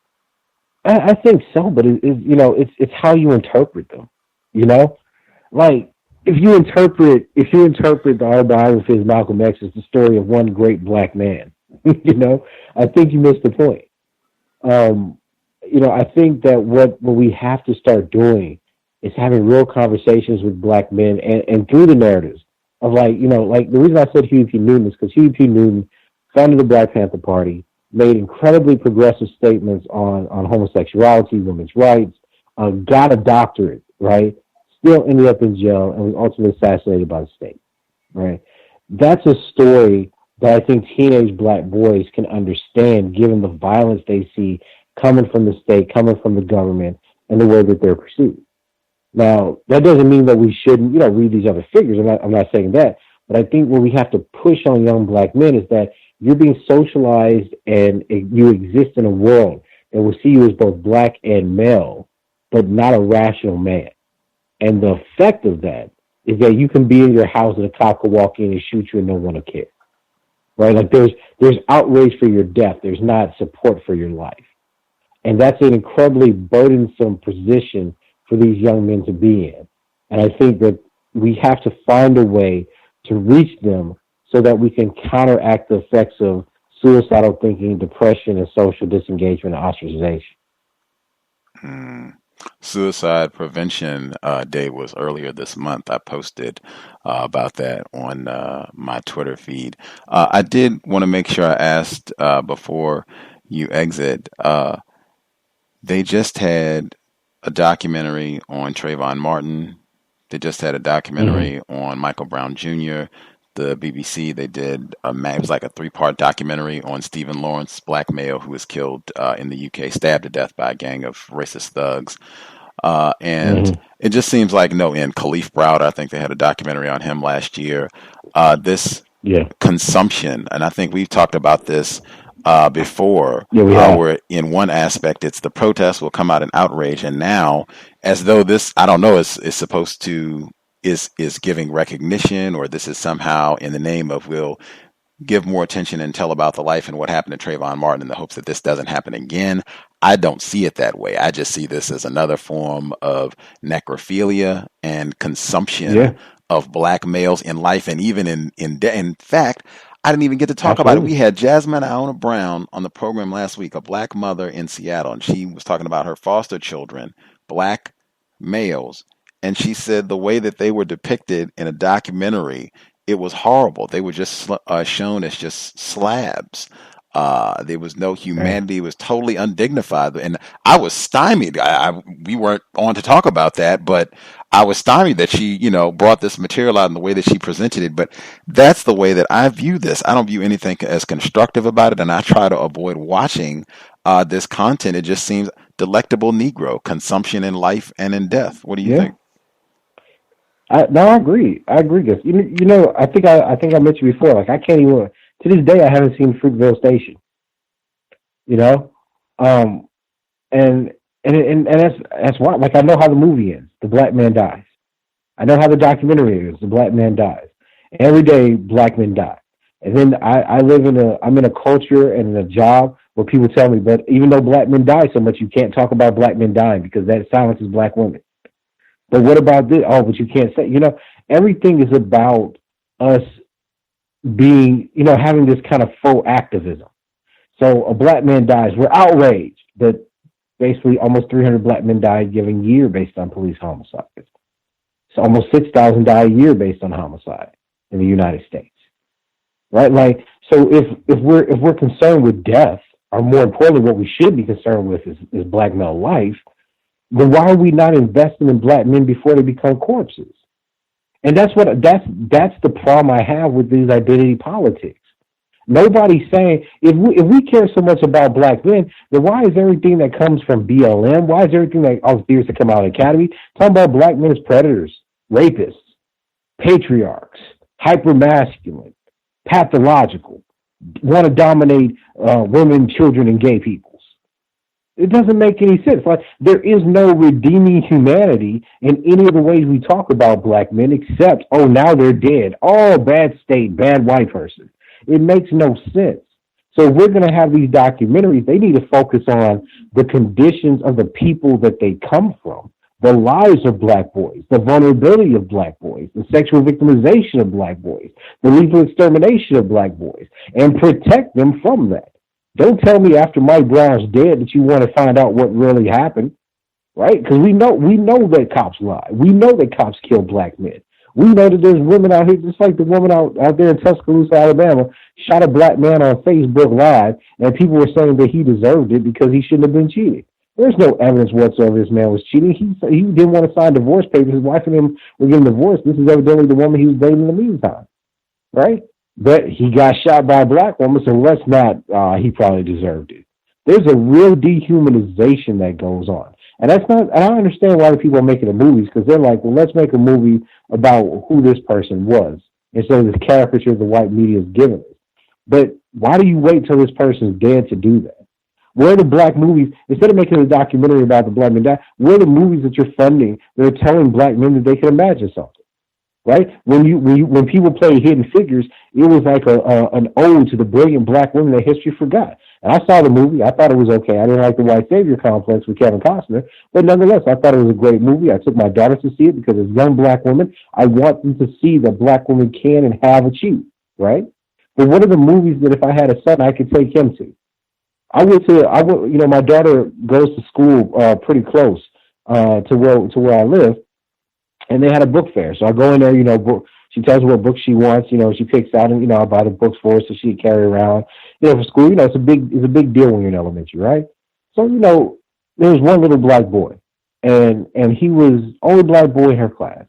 [SPEAKER 4] so, but it's how you interpret them. Like if you interpret the autobiography of Malcolm X as the story of one great black man, I think you missed the point. I think that what we have to start doing is having real conversations with black men and through the narratives of like the reason I said Huey P. Newton is because Huey P. Newton founded the Black Panther Party, made incredibly progressive statements on homosexuality, women's rights, got a doctorate, right? Still ended up in jail and was ultimately assassinated by the state, right? That's a story that I think teenage black boys can understand given the violence they see coming from the state, coming from the government, and the way that they're pursued. Now, that doesn't mean that we shouldn't, read these other figures. I'm not saying that. But I think what we have to push on young black men is that you're being socialized and you exist in a world that will see you as both black and male, but not a rational man. And the effect of that is that you can be in your house and a cop could walk in and shoot you and no one will care. Right? Like there's outrage for your death. There's not support for your life. And that's an incredibly burdensome position for these young men to be in. And I think that we have to find a way to reach them so that we can counteract the effects of suicidal thinking, depression, and social disengagement and ostracization.
[SPEAKER 3] Suicide Prevention Day was earlier this month. I posted about that on my Twitter feed. I did want to make sure I asked before you exit. They just had a documentary on Trayvon Martin. They just had a documentary on Michael Brown Jr. The BBC, they did it was like a 3-part documentary on Stephen Lawrence, black male who was killed in the UK, stabbed to death by a gang of racist thugs. And it just seems like no end. Khalif Browder, I think they had a documentary on him last year. This consumption, and I think we've talked about this before, where in one aspect it's the protest will come out in outrage, and now as though this, I don't know, is supposed to is giving recognition, or this is somehow in the name of we'll give more attention and tell about the life and what happened to Trayvon Martin in the hopes that this doesn't happen again. I don't see it that way. I just see this as another form of necrophilia and consumption of black males in life, and even in fact, I didn't even get to talk about it. We had Jasmine Iona Brown on the program last week, a black mother in Seattle, and she was talking about her foster children, black males, and she said the way that they were depicted in a documentary, it was horrible. They were just shown as just slabs. There was no humanity. It was totally undignified. And I was stymied. We weren't on to talk about that, but I was stymied that she, brought this material out in the way that she presented it. But that's the way that I view this. I don't view anything as constructive about it, and I try to avoid watching this content. It just seems delectable Negro consumption in life and in death. What do you think?
[SPEAKER 4] I agree. I think I mentioned before. Like I can't even to this day I haven't seen Fruitvale Station. And that's why. Like I know how the movie ends. The black man dies. I know how the documentary ends. The black man dies. Every day, black men die. And then I'm in a culture and in a job where people tell me, but even though black men die so much, you can't talk about black men dying because that silences black women. But what about this? Oh, but you can't say, everything is about us being, having this kind of faux activism. So a black man dies. We're outraged, but basically almost 300 black men die a given year based on police homicides. So almost 6,000 die a year based on homicide in the United States. Right? Like, so if we're concerned with death, or more importantly, what we should be concerned with is black male life, then why are we not investing in black men before they become corpses? And that's the problem I have with these identity politics. Nobody's saying, if we care so much about black men, then why is everything that comes from BLM, why is everything that all the theories that come out of the academy talking about black men as predators, rapists, patriarchs, hypermasculine, pathological, want to dominate women, children, and gay peoples? It doesn't make any sense. Like, there is no redeeming humanity in any of the ways we talk about black men, except, oh, now they're dead. Oh, bad state, bad white person. It makes no sense. So if we're going to have these documentaries, they need to focus on the conditions of the people that they come from, the lives of black boys, the vulnerability of black boys, the sexual victimization of black boys, the lethal extermination of black boys, and protect them from that. Don't tell me after Mike Brown's dead that you want to find out what really happened, right? Because we know that cops lie. We know that cops kill black men. We know that there's women out here, just like the woman out there in Tuscaloosa, Alabama, shot a black man on Facebook Live, and people were saying that he deserved it because he shouldn't have been cheated. There's no evidence whatsoever this man was cheating. He didn't want to sign divorce papers. His wife and him were getting divorced. This is evidently the woman he was dating in the meantime, right? But he got shot by a black woman, so let's not, he probably deserved it. There's a real dehumanization that goes on. And that's not, and I don't understand why the people are making the movies, because they're like, well, let's make a movie about who this person was, instead of this caricature the white media is giving us. But why do you wait till this person's dead to do that? Where are the black movies, instead of making a documentary about the black men die, where are the movies that you're funding that are telling black men that they can imagine something? Right? When people play Hidden Figures, it was like an ode to the brilliant black women that history forgot. And I saw the movie. I thought it was okay. I didn't like the white savior complex with Kevin Costner, but nonetheless, I thought it was a great movie. I took my daughter to see it because as young black women, I want them to see that black women can and have achieved. Right? But what are the movies that if I had a son, I could take him to? My daughter goes to school pretty close to where I live. And they had a book fair. So I go in there, she tells me what books she wants, she picks out and, I buy the books for her so she can carry around, for school. It's a big deal when you're in elementary, right? So, there was one little black boy and he was only black boy in her class.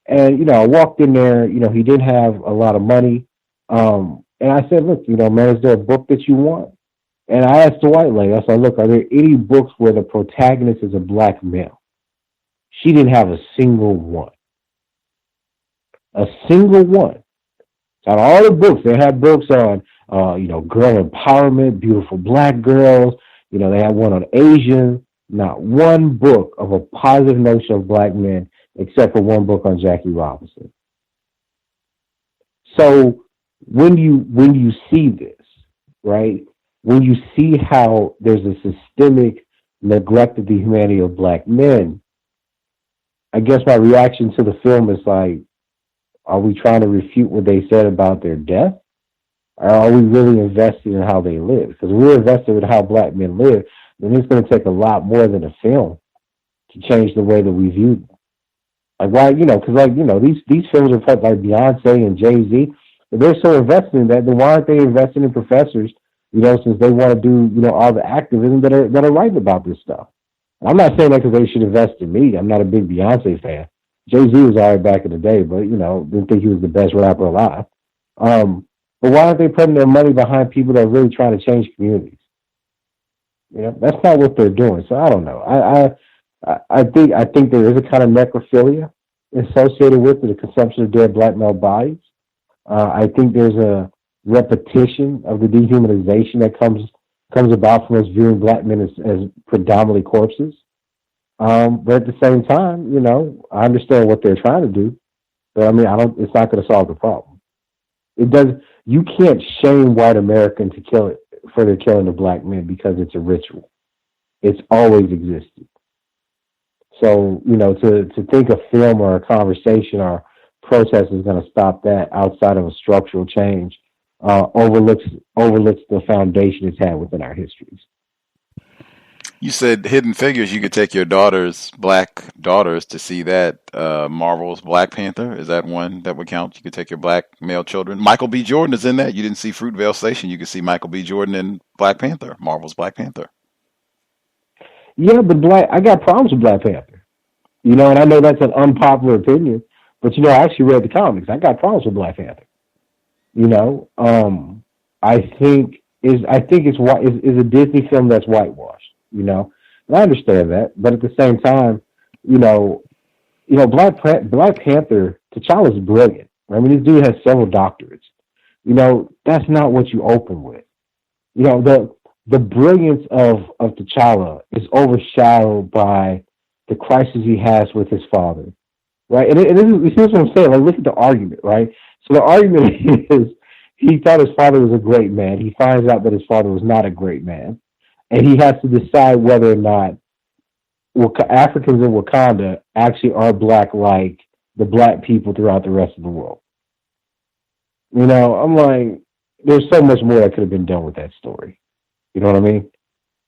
[SPEAKER 4] And, I walked in there, he didn't have a lot of money. And I said, look, man, is there a book that you want? And I asked the white lady, I said, look, are there any books where the protagonist is a black male? She didn't have a single one. A single one. Out of all the books, they had books on, girl empowerment, beautiful black girls. They had one on Asian. Not one book of a positive notion of black men, except for one book on Jackie Robinson. So when you see this, right? When you see how there's a systemic neglect of the humanity of black men, I guess my reaction to the film is like, are we trying to refute what they said about their death? Or are we really invested in how they live? Because if we're invested in how black men live, then it's going to take a lot more than a film to change the way that we view them. Like, why, because these films are put like Beyonce and Jay-Z, if they're so invested in that, then why aren't they investing in professors, since they want to do, all the activism that are writing about this stuff? I'm not saying that because they should invest in me. I'm not a big Beyonce fan. Jay-Z was all right back in the day, but, didn't think he was the best rapper alive. But why aren't they putting their money behind people that are really trying to change communities? That's not what they're doing. So I don't know. I think there is a kind of necrophilia associated with the consumption of dead black male bodies. I think there's a repetition of the dehumanization that comes about from us viewing black men as predominantly corpses. But at the same time, I understand what they're trying to do, but it's not going to solve the problem. You can't shame white Americans for their killing of black men because it's a ritual. It's always existed. So, to think a film or a conversation or protest is going to stop that outside of a structural change overlooks the foundation it's had within our histories.
[SPEAKER 3] You said Hidden Figures. You could take your black daughters, to see that Marvel's Black Panther. Is that one that would count? You could take your black male children. Michael B. Jordan is in that. You didn't see Fruitvale Station. You could see Michael B. Jordan in Black Panther, Marvel's Black Panther.
[SPEAKER 4] Yeah, but I got problems with Black Panther. And I know that's an unpopular opinion, but I actually read the comics. I got problems with Black Panther. I think it's a Disney film that's whitewashed. And I understand that, but at the same time, Black Panther, T'Challa's brilliant. I mean, this dude has several doctorates. That's not what you open with. The brilliance of T'Challa is overshadowed by the crisis he has with his father, right? And this is what I'm saying. Like, look at the argument, right? So the argument is he thought his father was a great man. He finds out that his father was not a great man. And he has to decide whether or not Africans in Wakanda actually are black like the black people throughout the rest of the world. I'm like, there's so much more that could have been done with that story. You know what I mean?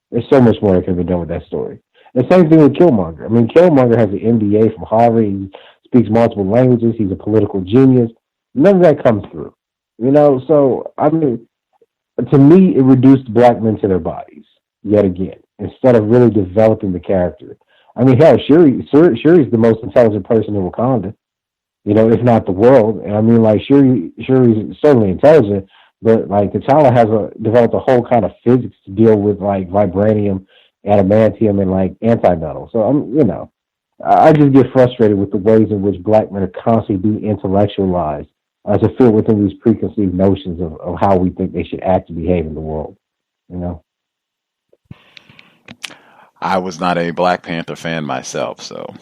[SPEAKER 4] There's so much more that could have been done with that story. The same thing with Killmonger. I mean, Killmonger has an MBA from Harvard. He speaks multiple languages. He's a political genius. None of that comes through. So, I mean, to me, it reduced black men to their bodies yet again, instead of really developing the character. I mean, hell, Shuri's the most intelligent person in Wakanda, if not the world. And I mean, like, Shuri's certainly intelligent, but like T'Challa has developed a whole kind of physics to deal with like vibranium, adamantium, and like antimetal. So I just get frustrated with the ways in which black men are constantly being intellectualized to fit within these preconceived notions of how we think they should act and behave in the world.
[SPEAKER 3] I was not a Black Panther fan myself, so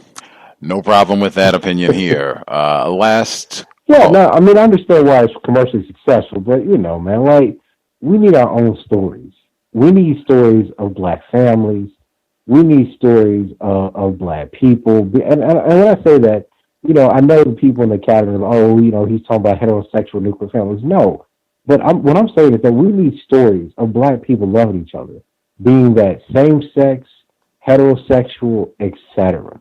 [SPEAKER 3] no problem with that opinion here.
[SPEAKER 4] No, I mean, I understand why it's commercially successful, but man, like, we need our own stories. We need stories of black families. We need stories of black people. And when I say that, I know the people in the cabinet are, he's talking about heterosexual nuclear families. No, but what I'm saying is that we need stories of black people loving each other, being that same sex, heterosexual, etc.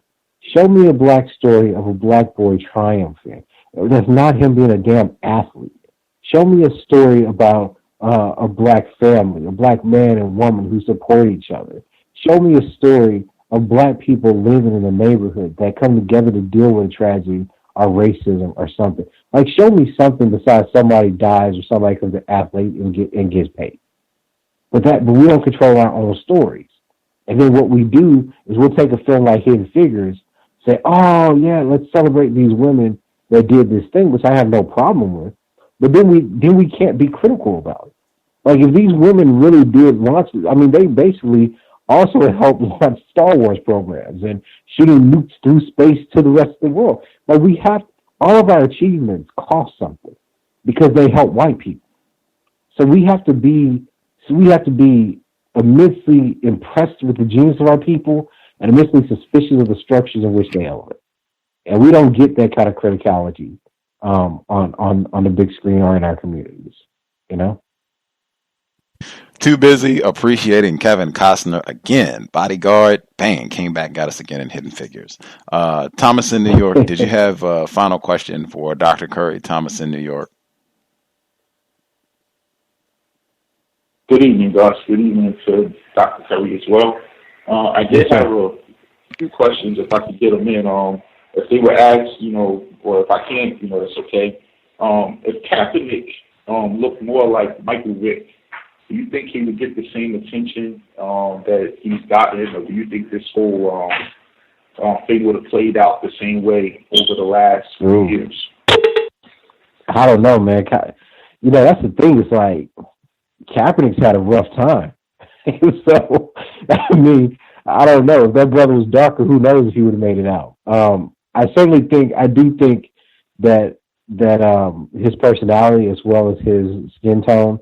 [SPEAKER 4] Show me a black story of a black boy triumphing. That's not him being a damn athlete. Show me a story about a black family, a black man and woman who support each other. Show me a story of black people living in a neighborhood that come together to deal with a tragedy or racism or something. Like, show me something besides somebody dies or somebody becomes an athlete and gets paid. But we don't control our own stories. And then what we do is we'll take a film like Hidden Figures, say, oh yeah, let's celebrate these women that did this thing, which I have no problem with. But then we can't be critical about it. Like, if these women really did launch, I mean, they basically also helped launch Star Wars programs and shooting nukes through space to the rest of the world. Like, all of our achievements cost something because they help white people. So we have to be immensely impressed with the genius of our people and immensely suspicious of the structures in which they elevate. And we don't get that kind of criticality on the big screen or in our communities,
[SPEAKER 3] Too busy appreciating Kevin Costner again. Bodyguard, bang, came back, got us again in Hidden Figures. Thomas in New York, did you have a final question for Dr. Curry? Thomas in New York.
[SPEAKER 11] Good evening, Gus. Good evening to Dr. Curry as well. I did have a few questions, if I could get them in. If they were asked, or if I can't, that's okay. If Kaepernick looked more like Michael Vick, do you think he would get the same attention that he's gotten, or do you think this whole thing would have played out the same way over the last few years?
[SPEAKER 4] I don't know, man. That's the thing. It's like Kaepernick's had a rough time. So, I mean, I don't know. If that brother was darker, who knows if he would have made it out. I do think that his personality as well as his skin tone,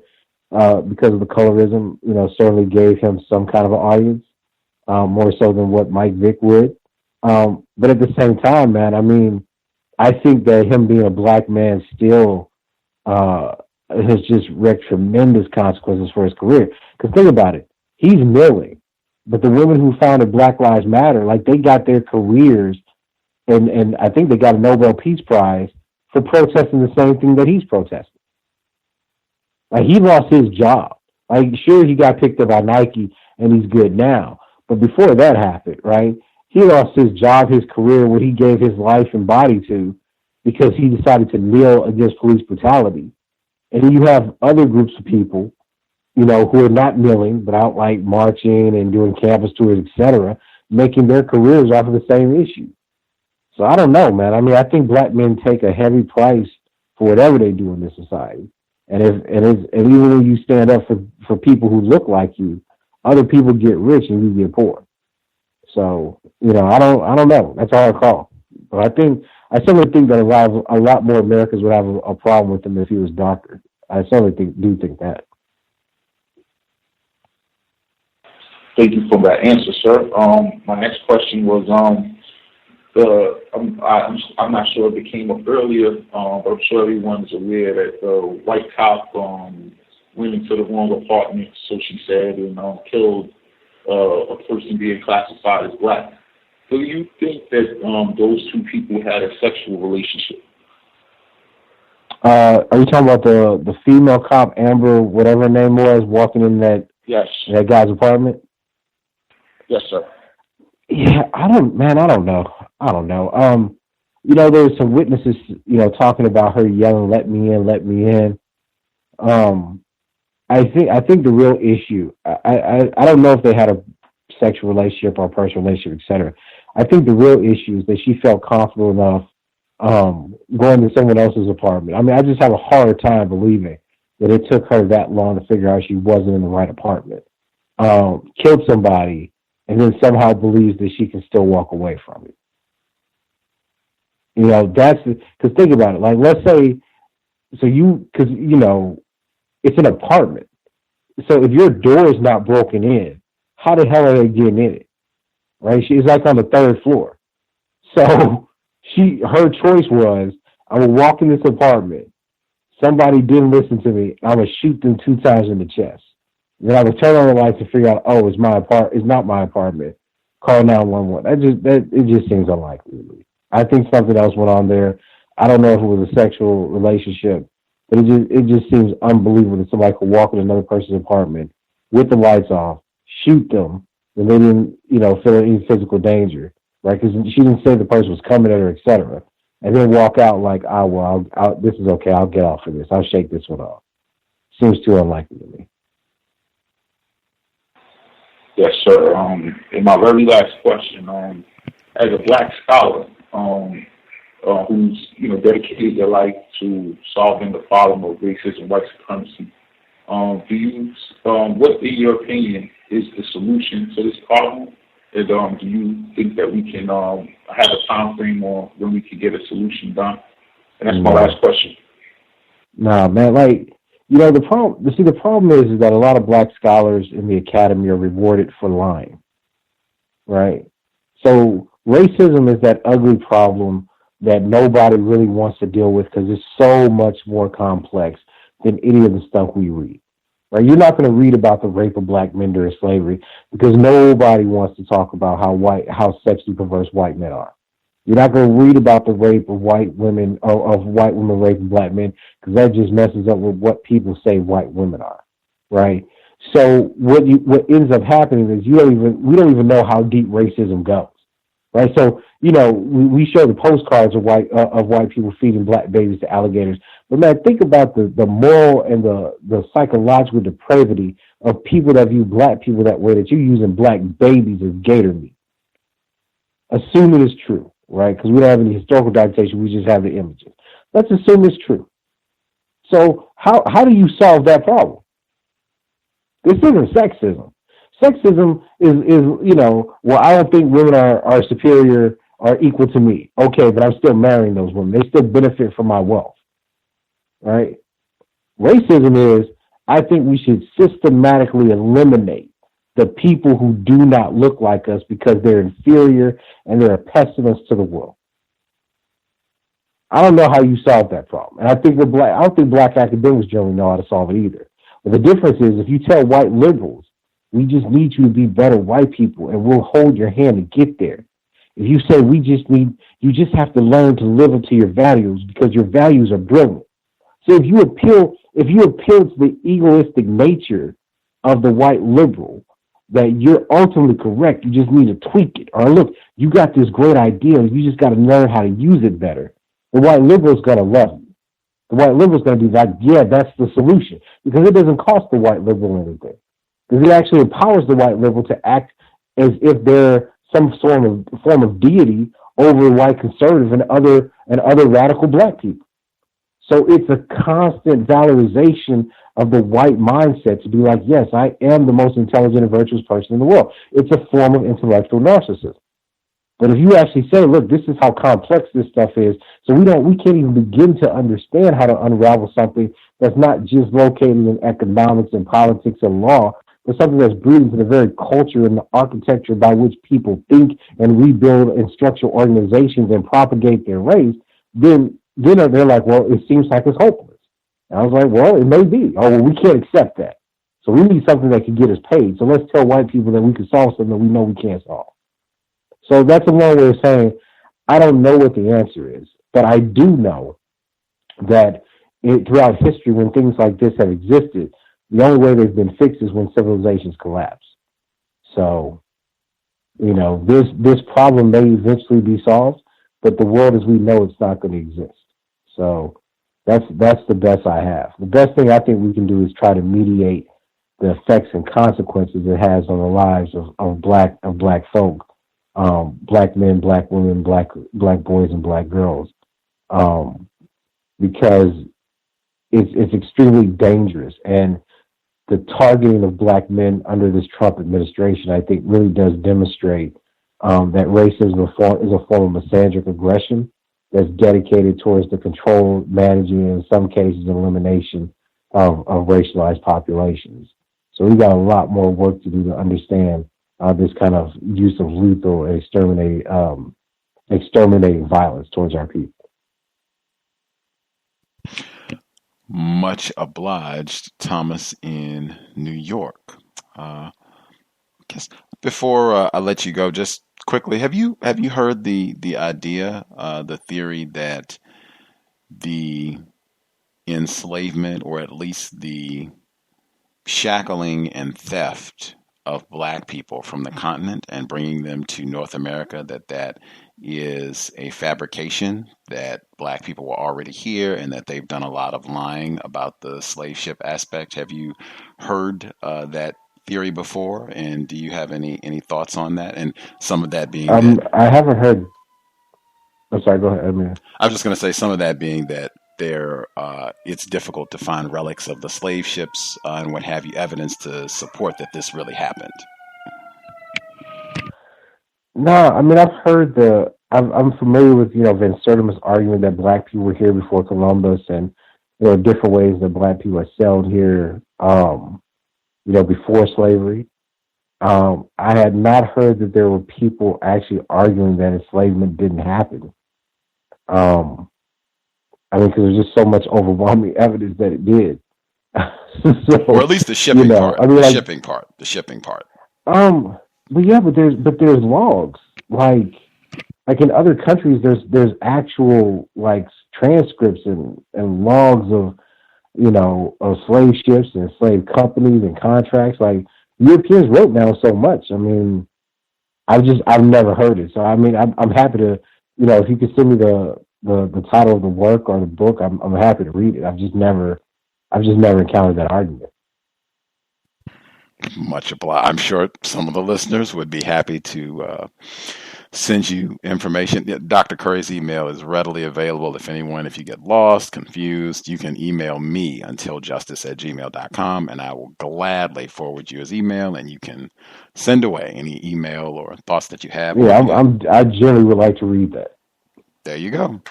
[SPEAKER 4] because of the colorism, certainly gave him some kind of an audience, more so than what Mike Vick would. But at the same time, man, I mean, I think that him being a black man still has just wreaked tremendous consequences for his career. Because think about it, he's kneeling. But the women who founded Black Lives Matter, like, they got their careers, and I think they got a Nobel Peace Prize for protesting the same thing that he's protesting. Like, he lost his job. Like, sure, he got picked up by Nike and he's good now. But before that happened, right, he lost his job, his career, what he gave his life and body to, because he decided to kneel against police brutality. And then you have other groups of people, you know, who are not kneeling, but out like marching and doing campus tours, etc., making their careers off of the same issue. So I don't know, man. I mean, I think black men take a heavy price for whatever they do in this society. And even when you stand up for people who look like you, other people get rich and you get poor. So, you know, I don't know. That's a hard call. But I certainly think that a lot more Americans would have a problem with him if he was darker. I certainly do think that.
[SPEAKER 11] Thank you for that answer, sir. My next question was I'm not sure if it came up earlier, but I'm sure everyone is aware that the white cop went into the wrong apartment, so she said, and killed a person being classified as black. Do you think that those two people had a sexual relationship?
[SPEAKER 4] Are you talking about the female cop, Amber, whatever her name was, walking in that guy's apartment?
[SPEAKER 11] Yes, sir.
[SPEAKER 4] Yeah, I don't know. You know, there's some witnesses, you know, talking about her yelling, "Let me in, let me in." I think the real issue, I don't know if they had a sexual relationship or a personal relationship, etc. I think the real issue is that she felt comfortable enough going to someone else's apartment. I mean, I just have a hard time believing that it took her that long to figure out she wasn't in the right apartment. Killed somebody, and then somehow believes that she can still walk away from it. You know, because think about it. Like, let's say, because, you know, it's an apartment. So if your door is not broken in, how the hell are they getting in it? Right? She's like on the 3rd floor. So her choice was, I will walk in this apartment. Somebody didn't listen to me. I'm going to shoot them 2 times in the chest. Then I would turn on the lights to figure out, oh, it's not my apartment. Call 911. It just seems unlikely to me. I think something else went on there. I don't know if it was a sexual relationship, but it just seems unbelievable that somebody could walk in another person's apartment with the lights off, shoot them, and they didn't, you know, feel any physical danger, right? Because she didn't say the person was coming at her, etc. And then walk out like, this is okay. I'll get off of this. I'll shake this one off. Seems too unlikely to me.
[SPEAKER 11] Yes, sir. And my very last question, as a black scholar who's, you know, dedicated their life to solving the problem of racism, white supremacy, what, in your opinion, is the solution to this problem? And do you think that we can have a time frame on when we can get a solution done? And that's my last question.
[SPEAKER 4] Nah, man, like, you know, the problem is that a lot of black scholars in the academy are rewarded for lying, right? So racism is that ugly problem that nobody really wants to deal with because it's so much more complex than any of the stuff we read, right? You're not going to read about the rape of black men during slavery because nobody wants to talk about how sexually perverse white men are. You're not going to read about the rape of white women raping black men because that just messes up with what people say white women are, right? So what ends up happening is we don't even know how deep racism goes, right? So, you know, we show the postcards of white people feeding black babies to alligators, but man, think about the moral and the psychological depravity of people that view black people that way, that you're using black babies as gator meat. Assuming it's true. Right, because we don't have any historical documentation, we just have the images. Let's assume it's true. So how do you solve that problem? This isn't sexism. Sexism is you know, well, I don't think women are superior or equal to me. Okay, but I'm still marrying those women. They still benefit from my wealth. Right? Racism is, I think we should systematically eliminate the people who do not look like us because they're inferior and they're a pessimist to the world. I don't know how you solve that problem. And I don't think black academics generally know how to solve it either. But the difference is if you tell white liberals We just need you to be better white people, and we'll hold your hand to get there. If you say you just have to learn to live up to your values because your values are brilliant. So if you appeal to the egoistic nature of the white liberal, that you're ultimately correct, you just need to tweak it. Or look, you got this great idea, you just got to learn how to use it better. The white liberal's going to love you. The white liberal's going to be like, yeah, that's the solution. Because it doesn't cost the white liberal anything. Because it actually empowers the white liberal to act as if they're some form of deity over white conservative and other radical black people. So it's a constant valorization of the white mindset to be like, yes, I am the most intelligent and virtuous person in the world. It's a form of intellectual narcissism. But if you actually say, look, this is how complex this stuff is, so we can't even begin to understand how to unravel something that's not just located in economics and politics and law, but something that's rooted into the very culture and the architecture by which people think and rebuild and structure organizations and propagate their race, then they're like, well, it seems like it's hopeless. And I was like, well, it may be. Oh, well, we can't accept that. So we need something that can get us paid. So let's tell white people that we can solve something that we know we can't solve. So that's a long way of saying I don't know what the answer is, but I do know that throughout history, when things like this have existed, the only way they've been fixed is when civilizations collapse. So, this problem may eventually be solved, but the world as we know it's not going to exist. So that's the best I have. The best thing I think we can do is try to mediate the effects and consequences it has on the lives of black folk, black men, black women, black boys, and black girls, because it's extremely dangerous. And the targeting of black men under this Trump administration, I think, really does demonstrate that racism is a form of misandric aggression that's dedicated towards the control, managing, and in some cases, elimination of racialized populations. So we got a lot more work to do to understand this kind of use of lethal and exterminating violence towards our people.
[SPEAKER 3] Much obliged, Thomas in New York. I guess before I let you go, just quickly, have you heard the idea, the theory that the enslavement, or at least the shackling and theft of black people from the continent and bringing them to North America, that is a fabrication, that black people were already here and that they've done a lot of lying about the slave ship aspect? Have you heard that theory before, and do you have any thoughts on that? And some of that being
[SPEAKER 4] I haven't heard. I'm sorry, go ahead.
[SPEAKER 3] I was just going to say some of that being that it's difficult to find relics of the slave ships and what have you, evidence to support that this really happened.
[SPEAKER 4] No, I've heard I'm familiar with, Van Sertima's argument that black people were here before Columbus, and there are different ways that black people are settled here, before slavery. I had not heard that there were people actually arguing that enslavement didn't happen. Because there's just so much overwhelming evidence that it did. So,
[SPEAKER 3] or at least the shipping part. The shipping part.
[SPEAKER 4] But there's logs. Like in other countries, there's actual transcripts and logs of slave ships and slave companies and contracts. Like Europeans wrote down so much. I've never heard it. So I'm happy to, if you could send me the title of the work or the book, I'm happy to read it. I've just never encountered that argument.
[SPEAKER 3] Much obliged. I'm sure some of the listeners would be happy to send you information. Dr. Curry's email is readily available. If you get lost, confused, you can email me untiljustice@gmail.com, and I will gladly forward you his email, and you can send away any email or thoughts that you have.
[SPEAKER 4] Yeah, I generally would like to read that.
[SPEAKER 3] There you go.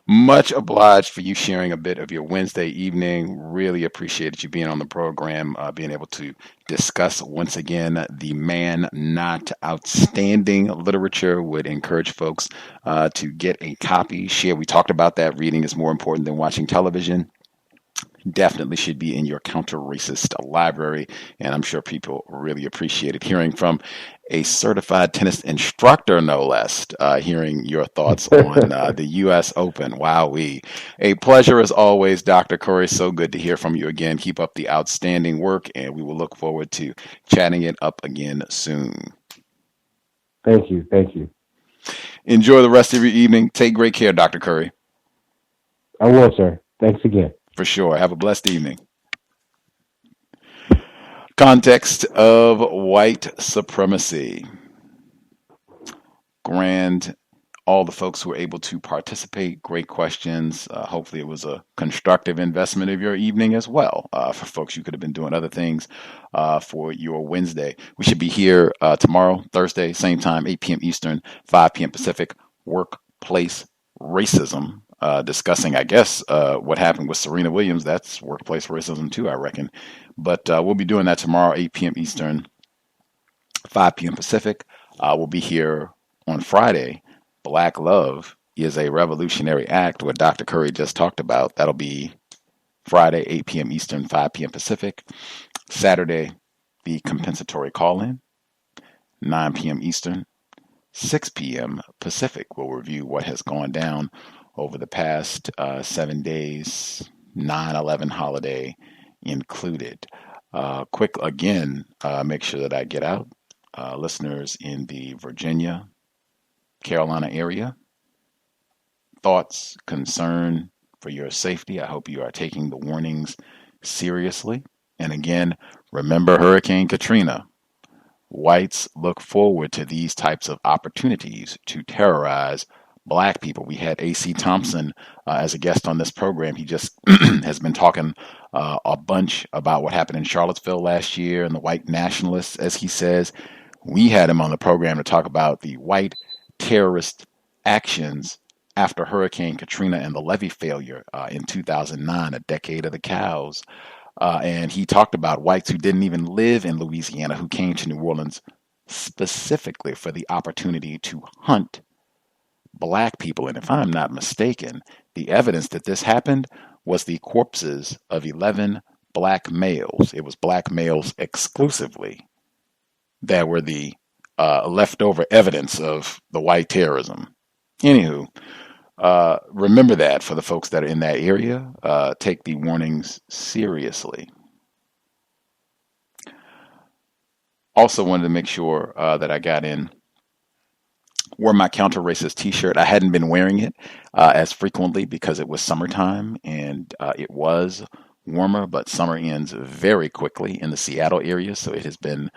[SPEAKER 3] Much obliged for you sharing a bit of your Wednesday evening. Really appreciated you being on the program, being able to discuss once again the Man Not Outstanding literature. Would encourage folks to get a copy, share. We talked about that. Reading is more important than watching television. definitely should be in your counter-racist library, and I'm sure people really appreciated hearing from a certified tennis instructor, no less, hearing your thoughts on the U.S. Open. Wowee. A pleasure as always, Dr. Curry. So good to hear from you again. Keep up the outstanding work, and we will look forward to chatting it up again soon.
[SPEAKER 4] Thank you. Thank you.
[SPEAKER 3] Enjoy the rest of your evening. Take great care, Dr. Curry.
[SPEAKER 4] I will, sir. Thanks again.
[SPEAKER 3] For sure. Have a blessed evening. Context of White Supremacy. Grand, all the folks who were able to participate, great questions. Hopefully it was a constructive investment of your evening as well. For folks, you could have been doing other things for your Wednesday. We should be here tomorrow, Thursday, same time, 8 p.m. Eastern, 5 p.m. Pacific, workplace racism. Discussing, I guess, what happened with Serena Williams. That's workplace racism too, I reckon. But we'll be doing that tomorrow, 8 p.m. Eastern, 5 p.m. Pacific. We'll be here on Friday. Black Love is a revolutionary act, what Dr. Curry just talked about. That'll be Friday, 8 p.m. Eastern, 5 p.m. Pacific. Saturday, the compensatory call-in, 9 p.m. Eastern, 6 p.m. Pacific. We'll review what has gone down over the past 7 days, 9/11 holiday included. Quick, again, make sure that I get out. Listeners in the Virginia, Carolina area, thoughts, concern for your safety. I hope you are taking the warnings seriously. And again, remember Hurricane Katrina. Whites look forward to these types of opportunities to terrorize Black people. We had A.C. Thompson as a guest on this program. He just has been talking a bunch about what happened in Charlottesville last year and the white nationalists, as he says. We had him on the program to talk about the white terrorist actions after Hurricane Katrina and the levee failure in 2009, a decade of the cows. And he talked about whites who didn't even live in Louisiana, who came to New Orleans specifically for the opportunity to hunt Black people. And if I'm not mistaken, the evidence that this happened was the corpses of 11 Black males. It was Black males exclusively that were the leftover evidence of the white terrorism. Anywho, remember that for the folks that are in that area. Take the warnings seriously. Also wanted to make sure that I got in, wore my counter-racist t-shirt. I hadn't been wearing it as frequently because it was summertime and it was warmer, but summer ends very quickly in the Seattle area. So it has been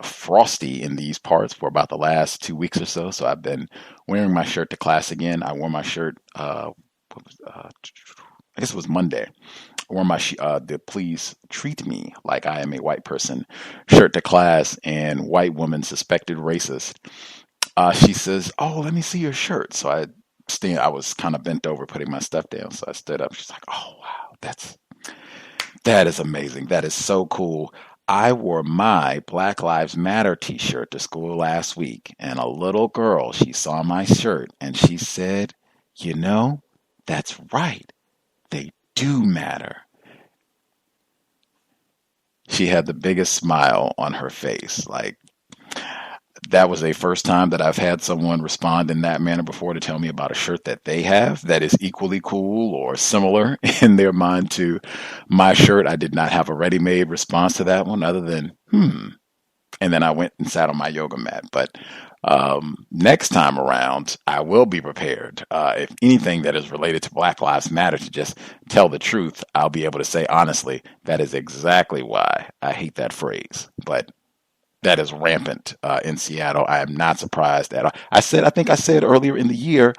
[SPEAKER 3] frosty in these parts for about the last 2 weeks or so. So I've been wearing my shirt to class again. I wore my shirt, I guess it was Monday. I wore my the Please Treat Me Like I Am a White Person shirt to class, and white woman suspected racist. She says, "Oh, let me see your shirt." So I was kind of bent over putting my stuff down. So I stood up. She's like, "Oh, wow, that is amazing. That is so cool. I wore my Black Lives Matter t-shirt to school last week, and a little girl, she saw my shirt and she said, you know, that's right. They do matter." She had the biggest smile on her face. Like, that was the first time that I've had someone respond in that manner before to tell me about a shirt that they have that is equally cool or similar in their mind to my shirt. I did not have a ready-made response to that one other than, And then I went and sat on my yoga mat. But next time around, I will be prepared. If anything that is related to Black Lives Matter, to just tell the truth, I'll be able to say honestly, that is exactly why I hate that phrase. But that is rampant in Seattle. I am not surprised at all. I think I said earlier in the year,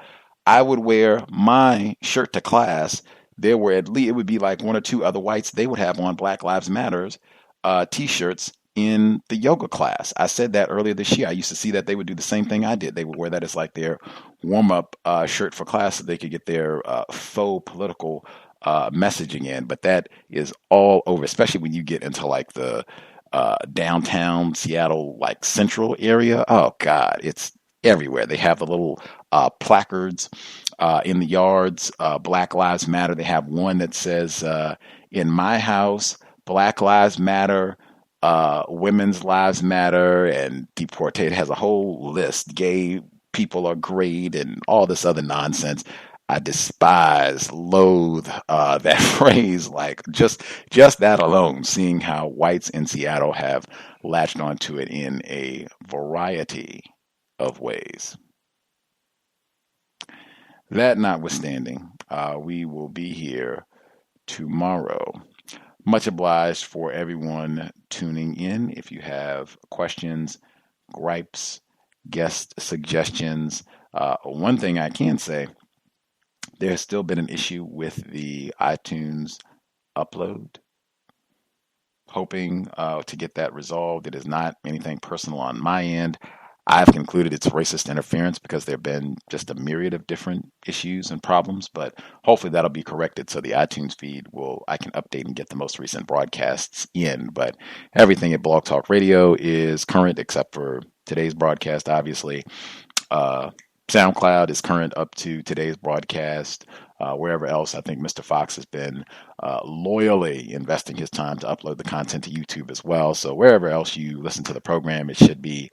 [SPEAKER 3] I would wear my shirt to class. There were at least, it would be like one or two other whites. They would have on Black Lives Matters t-shirts in the yoga class. I said that earlier this year. I used to see that they would do the same thing I did. They would wear that as like their warm-up shirt for class so they could get their faux political messaging in. But that is all over, especially when you get into like the downtown Seattle, like central area. Oh God, it's everywhere. They have the little placards in the yards, Black Lives Matter. They have one that says, in my house, Black Lives Matter, women's lives matter, and deportate has a whole list. Gay people are great, and all this other nonsense. I despise, loathe that phrase. Like just that alone, seeing how whites in Seattle have latched onto it in a variety of ways. That notwithstanding, we will be here tomorrow. Much obliged for everyone tuning in. If you have questions, gripes, guest suggestions, one thing I can say, there's still been an issue with the iTunes upload. Hoping to get that resolved. It is not anything personal on my end. I've concluded it's racist interference because there have been just a myriad of different issues and problems, but hopefully that'll be corrected so the iTunes feed I can update and get the most recent broadcasts in. But everything at Blog Talk Radio is current except for today's broadcast, obviously. SoundCloud is current up to today's broadcast. Wherever else, I think Mr. Fox has been loyally investing his time to upload the content to YouTube as well. So wherever else you listen to the program, it should be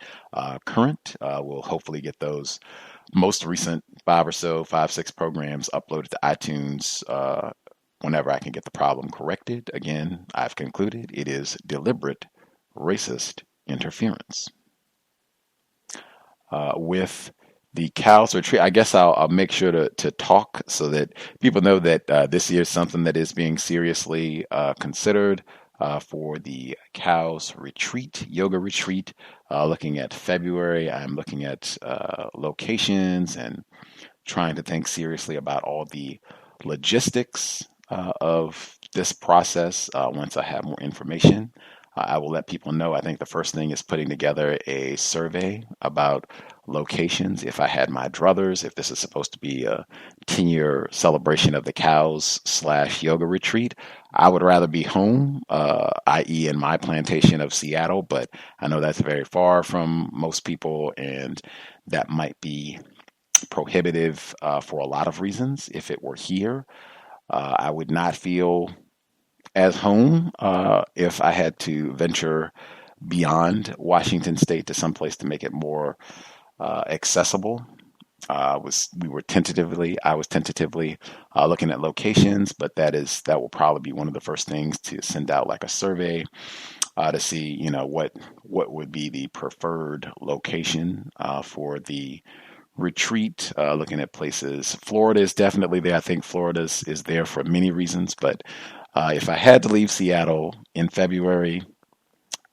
[SPEAKER 3] current. We'll hopefully get those most recent 5, 6 programs uploaded to iTunes whenever I can get the problem corrected. Again, I've concluded it is deliberate racist interference. With the C.O.W.S retreat, I guess I'll make sure to talk so that people know that this year is something that is being seriously considered for the C.O.W.S retreat, yoga retreat. Looking at February, I'm looking at locations and trying to think seriously about all the logistics of this process once I have more information. I will let people know. I think the first thing is putting together a survey about locations. If I had my druthers, if this is supposed to be a 10-year celebration of the C.O.W.S/yoga retreat, I would rather be home, i.e. in my plantation of Seattle, but I know that's very far from most people, and that might be prohibitive for a lot of reasons. If it were here, I would not feel as home if I had to venture beyond Washington State to someplace to make it more accessible. I was tentatively looking at locations, but that will probably be one of the first things to send out, like a survey to see, what would be the preferred location for the retreat. Looking at places, Florida is definitely there. I think Florida is there for many reasons, but if I had to leave Seattle in February,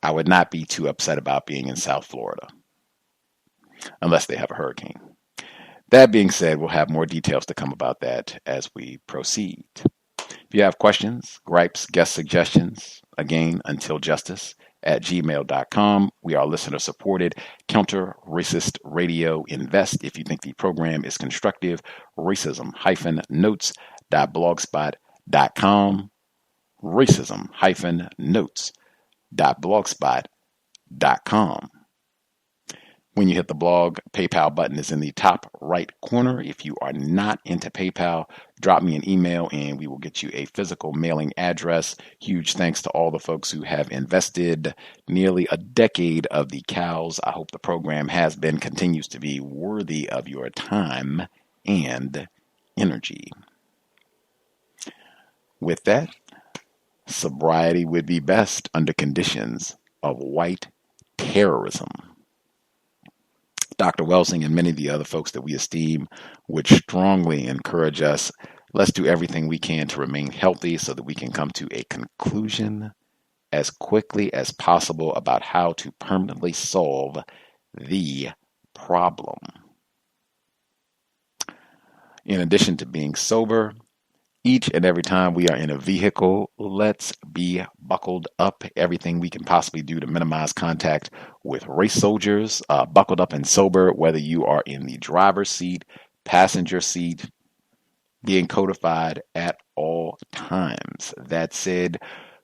[SPEAKER 3] I would not be too upset about being in South Florida, unless they have a hurricane. That being said, we'll have more details to come about that as we proceed. If you have questions, gripes, guest suggestions, again, untiljustice@gmail.com. We are listener supported, counter-racist radio. Invest if you think the program is constructive. Racism-notes.blogspot.com. Racism-notes.blogspot.com. When you hit the blog, PayPal button is in the top right corner. If you are not into PayPal, drop me an email and we will get you a physical mailing address. Huge thanks to all the folks who have invested nearly a decade of the C.O.W.S. I hope the program continues to be worthy of your time and energy. With that, sobriety would be best under conditions of white terrorism. Dr. Welsing and many of the other folks that we esteem would strongly encourage us, let's do everything we can to remain healthy so that we can come to a conclusion as quickly as possible about how to permanently solve the problem. In addition to being sober, each and every time we are in a vehicle, let's be buckled up. Everything we can possibly do to minimize contact with race soldiers, buckled up and sober, whether you are in the driver's seat, passenger seat, being codified at all times. That said,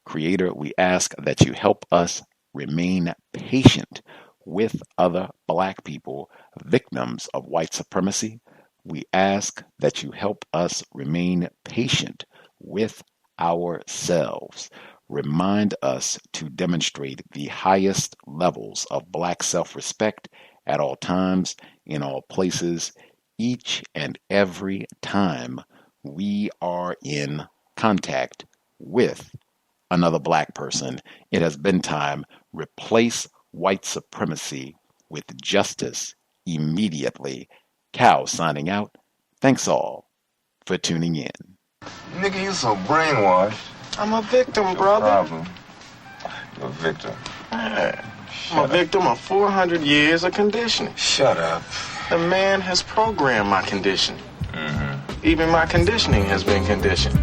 [SPEAKER 3] Creator, we ask that you help us remain patient with other Black people, victims of white supremacy. We ask that you help us remain patient with ourselves. Remind us to demonstrate the highest levels of Black self-respect at all times, in all places, each and every time we are in contact with another Black person. It has been time. Replace white supremacy with justice immediately. Cal signing out. Thanks all for tuning in.
[SPEAKER 12] Nigga, you so brainwashed. I'm a victim, brother. Problem. You're a victim. I'm a victim of 400 years of conditioning. Shut up. The man has programmed my conditioning. Even my conditioning has been conditioned.